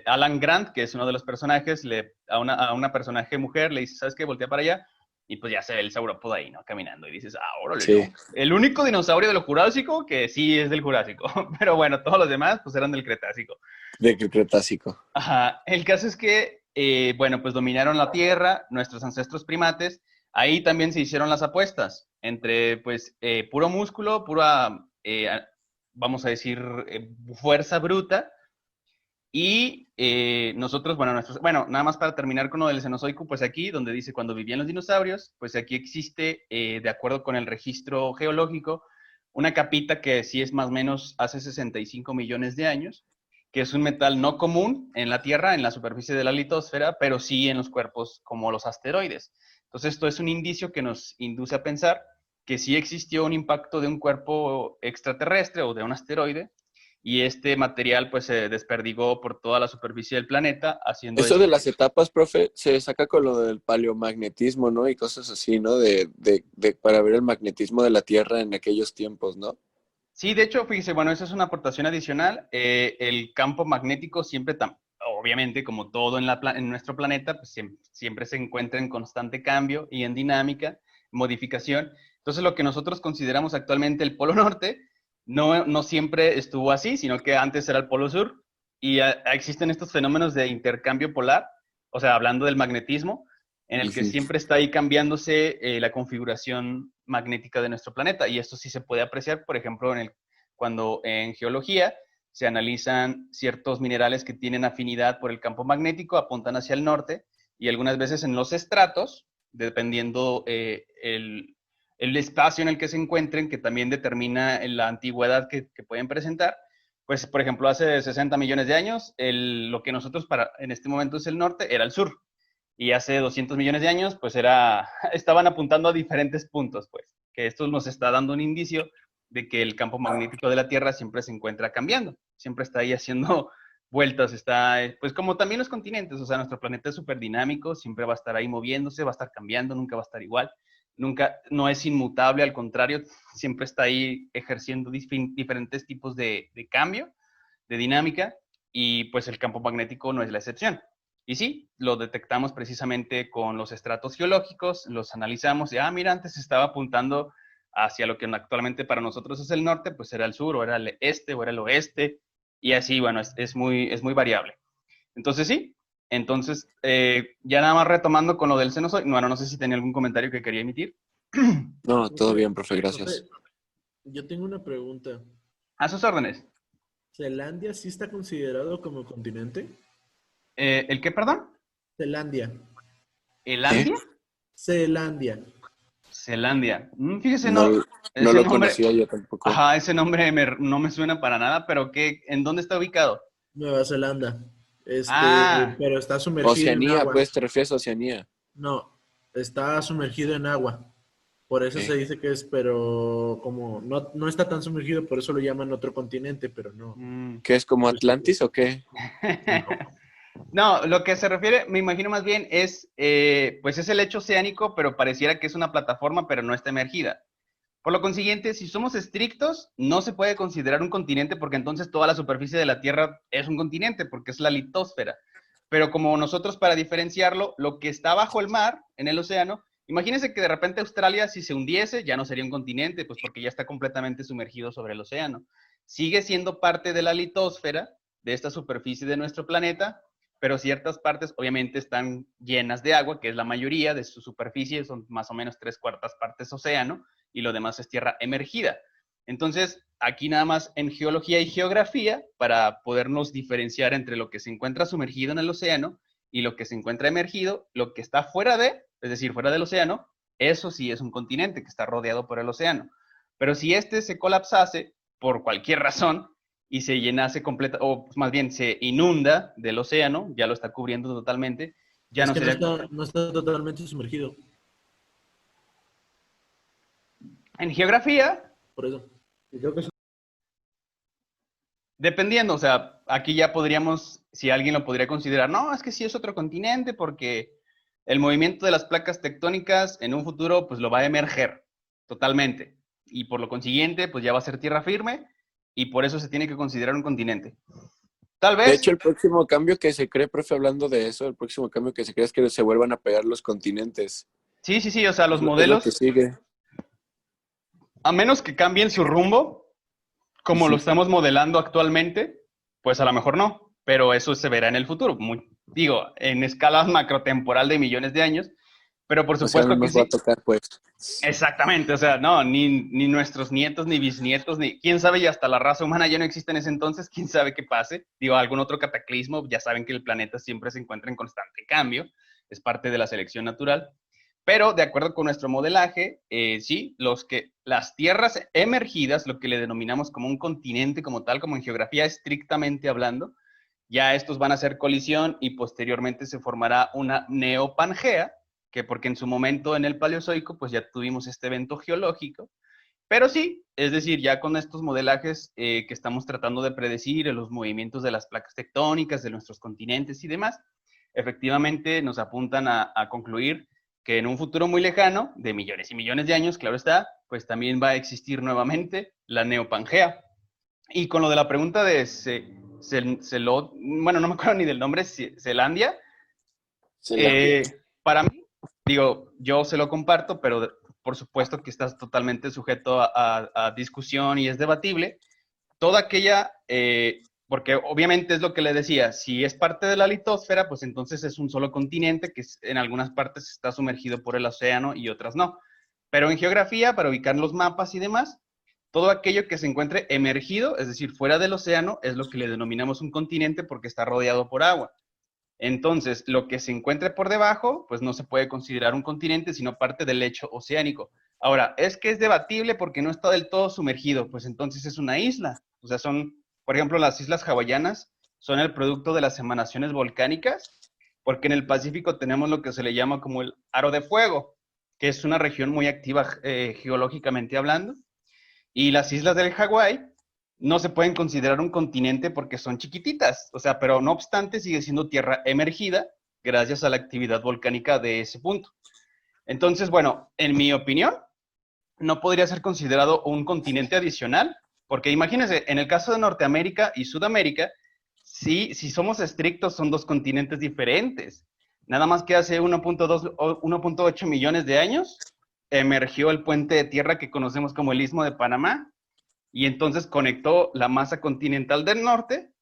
Alan Grant, que es uno de los personajes, a una personaje mujer le dice, ¿sabes qué? Voltea para allá, y pues ya se ve el saurópodo ahí, ¿no? Caminando, y dices, órale, sí. ¿no? El único dinosaurio del Jurásico que sí es del Jurásico, pero bueno, todos los demás pues eran del Cretácico. Del Cretácico. Ajá, el caso es que, bueno, pues dominaron la Tierra, nuestros ancestros primates. Ahí también se hicieron las apuestas entre, pues, puro músculo, pura, vamos a decir, fuerza bruta. Y nosotros, bueno, nada más para terminar con lo del Cenozoico, pues aquí, donde dice cuando vivían los dinosaurios, pues aquí existe, de acuerdo con el registro geológico, una capita que sí es más o menos hace 65 millones de años, que es un metal no común en la Tierra, en la superficie de la litosfera, pero sí en los cuerpos como los asteroides. Entonces, esto es un indicio que nos induce a pensar que sí existió un impacto de un cuerpo extraterrestre o de un asteroide, y este material pues se desperdigó por toda la superficie del planeta, haciendo... Eso de las etapas, profe, se saca con lo del paleomagnetismo, ¿no? Y cosas así, ¿no? Para ver el magnetismo de la Tierra en aquellos tiempos, ¿no? Sí, de hecho, fíjese, bueno, esa es una aportación adicional. El campo magnético siempre, obviamente, como todo en nuestro planeta, pues siempre se encuentra en constante cambio y en dinámica, modificación. Entonces, lo que nosotros consideramos actualmente el Polo Norte, no siempre estuvo así, sino que antes era el Polo Sur, y existen estos fenómenos de intercambio polar, o sea, hablando del magnetismo, en el que siempre está ahí cambiándose la configuración magnética de nuestro planeta, y esto sí se puede apreciar, por ejemplo, cuando en geología se analizan ciertos minerales que tienen afinidad por el campo magnético, apuntan hacia el norte, y algunas veces en los estratos, dependiendo el espacio en el que se encuentren, que también determina la antigüedad que pueden presentar. Pues, por ejemplo, hace 60 millones de años, lo que nosotros en este momento es el norte, era el sur. Y hace 200 millones de años, pues estaban apuntando a diferentes puntos, pues. Que esto nos está dando un indicio de que el campo magnético de la Tierra siempre se encuentra cambiando. Siempre está ahí haciendo vueltas, pues como también los continentes. O sea, nuestro planeta es súper dinámico, siempre va a estar ahí moviéndose, va a estar cambiando, nunca va a estar igual. No es inmutable, al contrario, siempre está ahí ejerciendo diferentes tipos de cambio, de dinámica, y pues el campo magnético no es la excepción. Y sí, lo detectamos precisamente con los estratos geológicos, los analizamos y, mira, antes estaba apuntando hacia lo que actualmente para nosotros es el norte, pues era el sur, o era el este, o era el oeste, y así, bueno, es muy variable. Entonces sí. Entonces, ya nada más retomando con lo del Cenozoico, bueno, no sé si tenía algún comentario que quería emitir. No, todo bien, profe, gracias. Profe, yo tengo una pregunta. A sus órdenes. ¿Zelandia sí está considerado como continente? ¿El qué, perdón? Zelandia. ¿Elandia? Zelandia. Zelandia. Fíjese, No lo nombre, conocía yo tampoco. Ajá, ese nombre no me suena para nada, pero ¿en dónde está ubicado? Nueva Zelanda. Pero está sumergido en Oceanía, agua. pues, ¿te refieres a Oceanía? No, está sumergido en agua. Por eso Ok. se dice que es, pero como no está tan sumergido, por eso lo llaman otro continente, pero no. ¿Qué es como Atlantis o qué? No, lo que se refiere, me imagino más bien, es, pues es el lecho oceánico, pero pareciera que es una plataforma, pero no está emergida. Por lo consiguiente, si somos estrictos, no se puede considerar un continente porque entonces toda la superficie de la Tierra es un continente, porque es la litosfera. Pero como nosotros, para diferenciarlo, lo que está bajo el mar, en el océano, imagínense que de repente Australia, si se hundiese, ya no sería un continente, pues porque ya está completamente sumergido sobre el océano. Sigue siendo parte de la litosfera, de esta superficie de nuestro planeta, pero ciertas partes obviamente están llenas de agua, que es la mayoría de su superficie, son más o menos 3/4 partes océano, y lo demás es tierra emergida. Entonces, aquí nada más en geología y geografía, para podernos diferenciar entre lo que se encuentra sumergido en el océano y lo que se encuentra emergido, lo que está fuera de, es decir, fuera del océano, eso sí es un continente que está rodeado por el océano. Pero si este se colapsase por cualquier razón y se llenase completa, o más bien se inunda del océano, ya lo está cubriendo totalmente, ya Es no que sería... no está totalmente sumergido, En geografía, por eso. Y creo que es dependiendo, o sea, aquí ya podríamos, si alguien lo podría considerar, no, es que sí es otro continente porque el movimiento de las placas tectónicas en un futuro pues lo va a emerger totalmente y por lo consiguiente pues ya va a ser tierra firme y por eso se tiene que considerar un continente. Tal De vez, hecho, el próximo cambio que se cree, profe, hablando de eso, el próximo cambio que se cree es que se vuelvan a pegar los continentes. sí, o sea, los Es lo que modelos, sigue. a menos que cambien su rumbo, como lo estamos modelando actualmente, pues a lo mejor no, pero eso se verá en el futuro, digo, en escala macrotemporal de millones de años, pero por O sea, no supuesto que nos va a sí. tocar, pues. Exactamente, o sea, no, ni nuestros nietos, ni bisnietos, ni quién sabe, y hasta la raza humana ya no existe en ese entonces, quién sabe qué pase. Digo, algún otro cataclismo, ya saben que el planeta siempre se encuentra en constante cambio, es parte de la selección natural. Pero de acuerdo con nuestro modelaje, sí, las tierras emergidas, lo que le denominamos como un continente como tal, como en geografía estrictamente hablando, ya estos van a hacer colisión y posteriormente se formará una neopangea, que porque en su momento en el Paleozoico, pues ya tuvimos este evento geológico, pero sí, es decir, ya con estos modelajes que estamos tratando de predecir los movimientos de las placas tectónicas, de nuestros continentes y demás, efectivamente nos apuntan a concluir que en un futuro muy lejano, de millones y millones de años, claro está, pues también va a existir nuevamente la neopangea. Y con lo de la pregunta de bueno, no me acuerdo ni del nombre, Zelandia, para mí, digo, yo se lo comparto, pero por supuesto que estás totalmente sujeto a discusión y es debatible. Toda aquella, porque obviamente es lo que le decía, si es parte de la litosfera, pues entonces es un solo continente que en algunas partes está sumergido por el océano y otras no. Pero en geografía, para ubicar los mapas y demás, todo aquello que se encuentre emergido, es decir, fuera del océano, es lo que le denominamos un continente porque está rodeado por agua. Entonces, lo que se encuentre por debajo, pues no se puede considerar un continente, sino parte del lecho oceánico. Ahora, es que es debatible porque no está del todo sumergido, pues entonces es una isla. O sea, por ejemplo, las islas hawaianas son el producto de las emanaciones volcánicas, porque en el Pacífico tenemos lo que se le llama como el aro de fuego, que es una región muy activa geológicamente hablando. Y las islas del Hawái no se pueden considerar un continente porque son chiquititas, o sea, pero no obstante sigue siendo tierra emergida gracias a la actividad volcánica de ese punto. Entonces, bueno, en mi opinión, no podría ser considerado un continente adicional, porque imagínense, en el caso de Norteamérica y Sudamérica, sí, si somos estrictos, son dos continentes diferentes. Nada más que hace 1.2 o 1.8 millones de años emergió el puente de tierra que conocemos como el Istmo de Panamá, y entonces conectó la masa continental del norte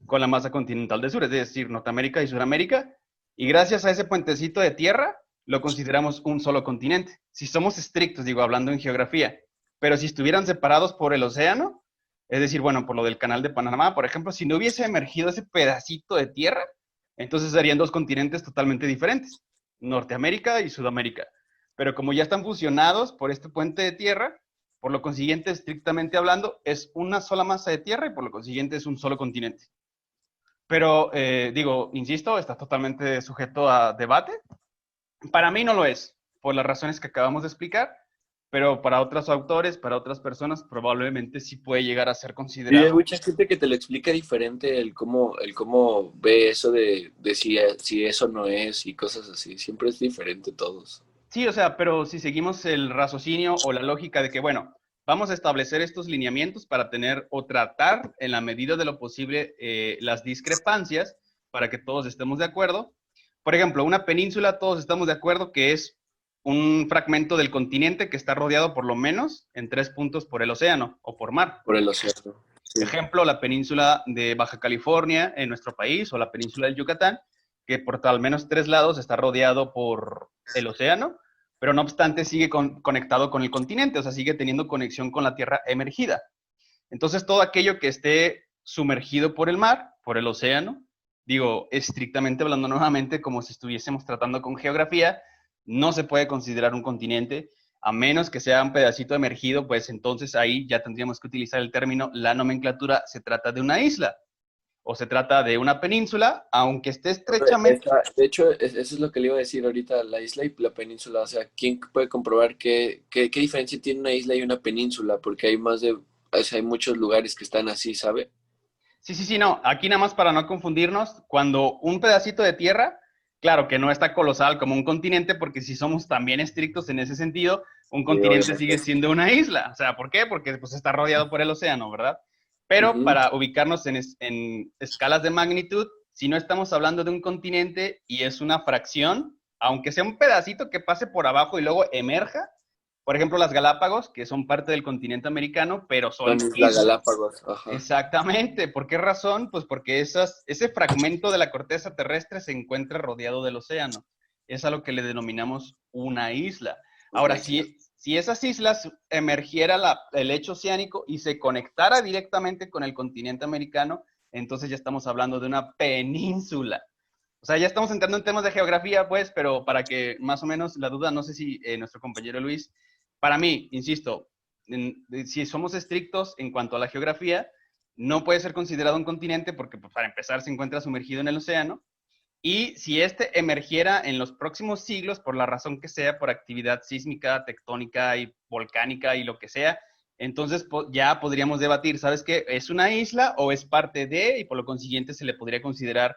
con la masa continental del sur, es decir, Norteamérica y Sudamérica, y gracias a ese puentecito de tierra lo consideramos un solo continente. Si somos estrictos, digo, hablando en geografía, pero si estuvieran separados por el océano, es decir, bueno, por lo del canal de Panamá, por ejemplo, si no hubiese emergido ese pedacito de tierra, entonces serían dos continentes totalmente diferentes, Norteamérica y Sudamérica. Pero como ya están fusionados por este puente de tierra, por lo consiguiente, estrictamente hablando, es una sola masa de tierra y por lo consiguiente es un solo continente. Pero, digo, insisto, está totalmente sujeto a debate. Para mí no lo es, por las razones que acabamos de explicar, pero para otros autores, para otras personas, probablemente sí puede llegar a ser Y hay considerado. mucha gente que te lo explica diferente el cómo ve eso de si eso no es y cosas así. Siempre es diferente todos. Sí, o sea, pero si seguimos el raciocinio o la lógica de que, bueno, vamos a establecer estos lineamientos para tener o tratar en la medida de lo posible las discrepancias para que todos estemos de acuerdo. Por ejemplo, una península, todos estamos de acuerdo que es un fragmento del continente que está rodeado por lo menos en 3 puntos por el océano o por mar. Por el océano. Sí. Ejemplo, la península de Baja California en nuestro país o la península del Yucatán, que por al menos 3 lados está rodeado por el océano, pero no obstante sigue conectado con el continente, o sea, sigue teniendo conexión con la tierra emergida. Entonces, todo aquello que esté sumergido por el mar, por el océano, digo, estrictamente hablando nuevamente, como si estuviésemos tratando con geografía, no se puede considerar un continente, a menos que sea un pedacito emergido, pues entonces ahí ya tendríamos que utilizar el término, la nomenclatura, se trata de una isla, o se trata de una península, aunque esté estrechamente... De hecho, eso es lo que le iba a decir ahorita, la isla y la península. O sea, ¿quién puede comprobar qué diferencia tiene una isla y una península? Porque hay o sea, hay muchos lugares que están así, ¿sabe? Sí, no, aquí nada más para no confundirnos, cuando un pedacito de tierra, claro que no está colosal como un continente, porque si somos también estrictos en ese sentido, un continente sigue siendo una isla. O sea, ¿por qué? Porque pues está rodeado por el océano, ¿verdad? Pero para ubicarnos en escalas de magnitud, si no estamos hablando de un continente y es una fracción, aunque sea un pedacito que pase por abajo y luego emerja, por ejemplo, las Galápagos, que son parte del continente americano, pero son Las Galápagos, ajá. Exactamente. ¿Por qué razón? Pues porque ese fragmento de la corteza terrestre se encuentra rodeado del océano. Es a lo que le denominamos una isla. Ahora, si esas islas emergiera el lecho oceánico y se conectara directamente con el continente americano, entonces ya estamos hablando de una península. O sea, ya estamos entrando en temas de geografía, pues, pero para que más o menos la duda, no sé si nuestro compañero Luis, para mí, insisto, si somos estrictos en cuanto a la geografía, no puede ser considerado un continente porque, pues, para empezar, se encuentra sumergido en el océano. Y si este emergiera en los próximos siglos, por la razón que sea, por actividad sísmica, tectónica y volcánica y lo que sea, entonces ya podríamos debatir, ¿sabes qué? ¿Es una isla o es parte de? Y por lo consiguiente se le podría considerar,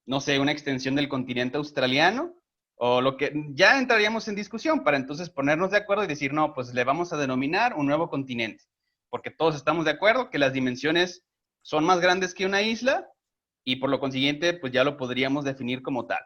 no sé, una extensión del continente australiano, o lo que ya entraríamos en discusión para entonces ponernos de acuerdo y decir, no, pues le vamos a denominar un nuevo continente, porque todos estamos de acuerdo que las dimensiones son más grandes que una isla y por lo consiguiente, pues ya lo podríamos definir como tal.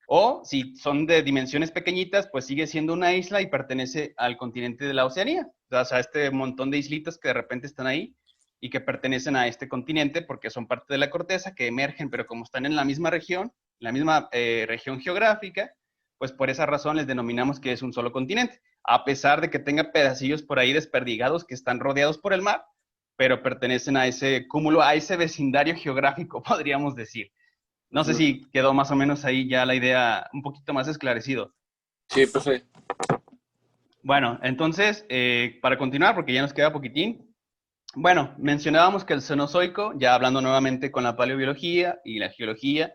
O si son de dimensiones pequeñitas, pues sigue siendo una isla y pertenece al continente de la Oceanía, o sea, este montón de islitas que de repente están ahí y que pertenecen a este continente porque son parte de la corteza, que emergen, pero como están en la misma región región geográfica, pues por esa razón les denominamos que es un solo continente, a pesar de que tenga pedacillos por ahí desperdigados que están rodeados por el mar, pero pertenecen a ese cúmulo, a ese vecindario geográfico, podríamos decir. No sé si quedó más o menos ahí ya la idea un poquito más esclarecido. Sí, profe. Bueno, entonces, para continuar, porque ya nos queda poquitín, bueno, mencionábamos que el Cenozoico, ya hablando nuevamente con la paleobiología y la geología,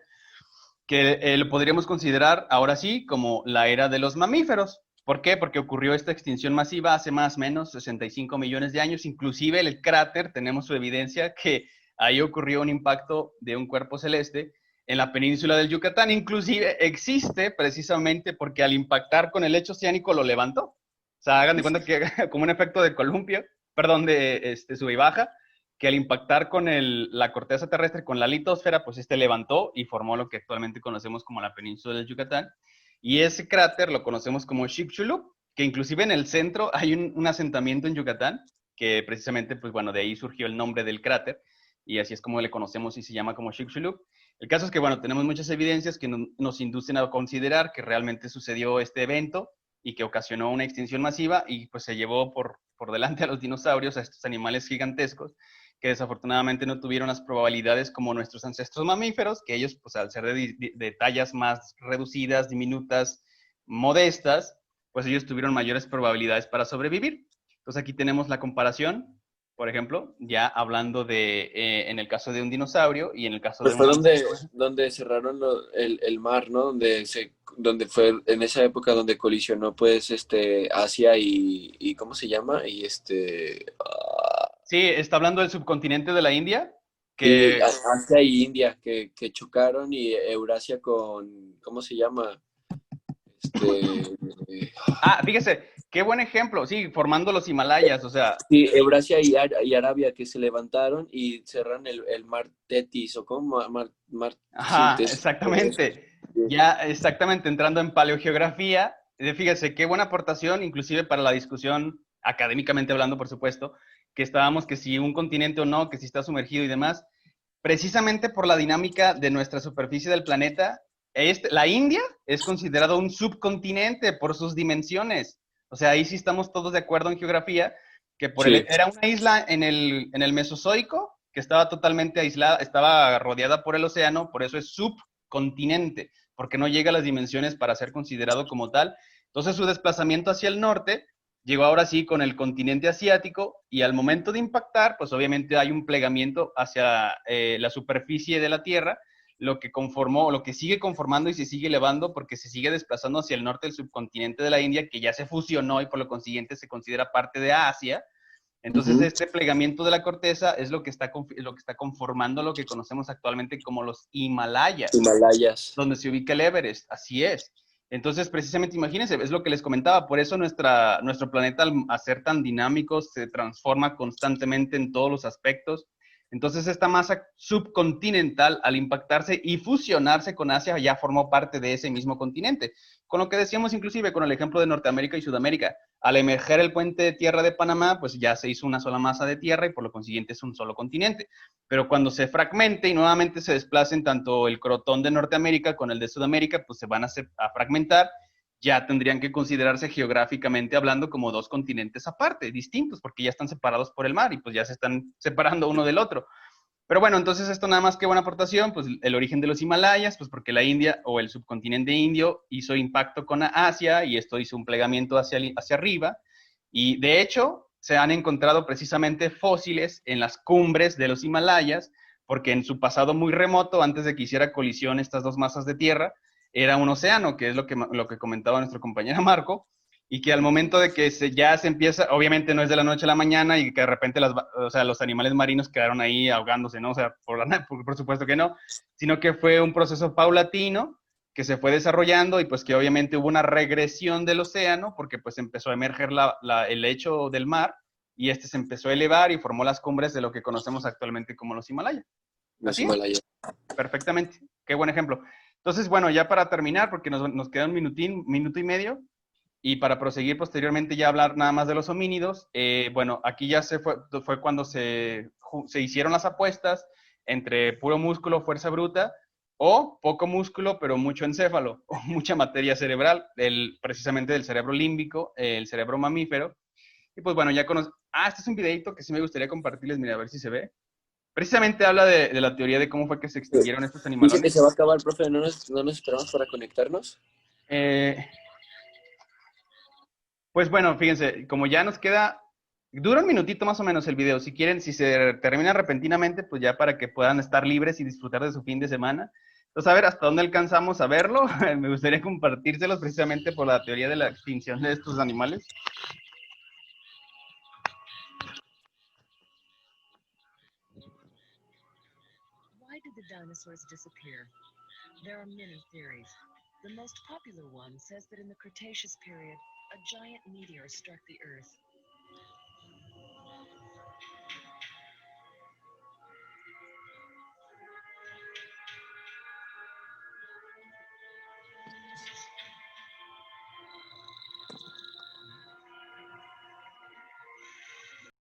que lo podríamos considerar ahora sí como la era de los mamíferos. ¿Por qué? Porque ocurrió esta extinción masiva hace más o menos 65 millones de años. Inclusive el cráter, tenemos su evidencia que ahí ocurrió un impacto de un cuerpo celeste en la península del Yucatán. Inclusive existe precisamente porque al impactar con el lecho oceánico lo levantó. O sea, hagan de cuenta que como un efecto de columpio, perdón, de sube y baja, que al impactar con la corteza terrestre, con la litosfera, pues levantó y formó lo que actualmente conocemos como la península del Yucatán. Y ese cráter lo conocemos como Chicxulub, que inclusive en el centro hay un asentamiento en Yucatán, que precisamente, pues bueno, de ahí surgió el nombre del cráter, y así es como le conocemos y se llama como Chicxulub. El caso es que, bueno, tenemos muchas evidencias que nos inducen a considerar que realmente sucedió este evento y que ocasionó una extinción masiva y pues se llevó por delante a los dinosaurios, a estos animales gigantescos, que desafortunadamente no tuvieron las probabilidades como nuestros ancestros mamíferos, que ellos, pues al ser de tallas más reducidas, diminutas, modestas, pues ellos tuvieron mayores probabilidades para sobrevivir. Entonces aquí tenemos la comparación por ejemplo, ya hablando de, en el caso de un dinosaurio y en el caso Pues de fue un... donde cerraron el mar, ¿no? Donde fue en esa época donde colisionó pues Asia y ¿cómo se llama? Y Sí, está hablando del subcontinente de la India, sí, que... Asia y India que chocaron y Eurasia con, ¿cómo se llama? Este, Ah, fíjese, qué buen ejemplo, sí, formando los Himalayas, o sea, sí, Eurasia y Arabia que se levantaron y cerraron el mar Tetis, o cómo, sí, ajá, todo eso. exactamente. Sí. Ya exactamente entrando en paleogeografía, fíjese qué buena aportación, inclusive para la discusión, académicamente hablando, por supuesto, que estábamos que si un continente o no, que si está sumergido y demás, precisamente por la dinámica de nuestra superficie del planeta, la India es considerado un subcontinente por sus dimensiones. O sea, ahí sí estamos todos de acuerdo en geografía, que Sí. era una isla en el Mesozoico, que estaba totalmente aislada, estaba rodeada por el océano, por eso es subcontinente, porque no llega a las dimensiones para ser considerado como tal. Entonces su desplazamiento hacia el norte llegó ahora sí con el continente asiático y al momento de impactar, pues obviamente hay un plegamiento hacia la superficie de la Tierra, lo que conformó, lo que sigue conformando y se sigue elevando porque se sigue desplazando hacia el norte del subcontinente de la India, que ya se fusionó y por lo consiguiente se considera parte de Asia. Entonces, Ujú. este plegamiento de la corteza es lo que está conformando lo que conocemos actualmente como los Himalayas, Himalayas. donde se ubica el Everest, así es. Entonces, precisamente, imagínense, es lo que les comentaba, por eso nuestro planeta, al ser tan dinámico, se transforma constantemente en todos los aspectos. Entonces, esta masa subcontinental, al impactarse y fusionarse con Asia, ya formó parte de ese mismo continente. Con lo que decíamos inclusive con el ejemplo de Norteamérica y Sudamérica, al emerger el puente de tierra de Panamá, pues ya se hizo una sola masa de tierra y por lo consiguiente es un solo continente. Pero cuando se fragmente y nuevamente se desplacen tanto el crotón de Norteamérica con el de Sudamérica, pues se van a fragmentar, ya tendrían que considerarse geográficamente hablando como dos continentes aparte, distintos, porque ya están separados por el mar y pues ya se están separando uno del otro. Pero bueno, entonces esto nada más que buena aportación, pues el origen de los Himalayas, pues porque la India o el subcontinente indio hizo impacto con Asia y esto hizo un plegamiento hacia arriba. Y de hecho, se han encontrado precisamente fósiles en las cumbres de los Himalayas, porque en su pasado muy remoto, antes de que hiciera colisión estas dos masas de tierra, era un océano, que es lo que comentaba nuestro compañero Marco, y que al momento de que ya se empieza, obviamente no es de la noche a la mañana y que de repente o sea, los animales marinos quedaron ahí ahogándose, ¿no? O sea, por supuesto que no, sino que fue un proceso paulatino que se fue desarrollando y pues que obviamente hubo una regresión del océano porque pues empezó a emerger el lecho del mar y este se empezó a elevar y formó las cumbres de lo que conocemos actualmente como los Himalayas. Los Así es, Himalayas. perfectamente. Qué buen ejemplo. Entonces, bueno, ya para terminar, porque nos queda un minuto y medio, y para proseguir posteriormente ya hablar nada más de los homínidos, bueno, aquí ya fue cuando se hicieron las apuestas entre puro músculo, fuerza bruta, o poco músculo, pero mucho encéfalo, o mucha materia cerebral, precisamente del cerebro límbico, el cerebro mamífero. Y pues bueno, ya conozco. Ah, este es un videito que sí me gustaría compartirles, mira, a ver si se ve. Precisamente habla de la teoría de cómo fue que se extinguieron estos Dice que animalones. se va a acabar, profe, ¿no nos esperamos para conectarnos? Eh, Pues bueno, fíjense, como ya nos queda, dura un minutito más o menos el video. Si quieren, si se termina repentinamente, pues ya para que puedan estar libres y disfrutar de su fin de semana. Entonces, a ver hasta dónde alcanzamos a verlo. Me gustaría compartírselos precisamente por la teoría de la extinción de estos animales. Why did the dinosaurs disappear? There are many theories. The most popular one says that in the Cretaceous period, a giant meteor struck the Earth.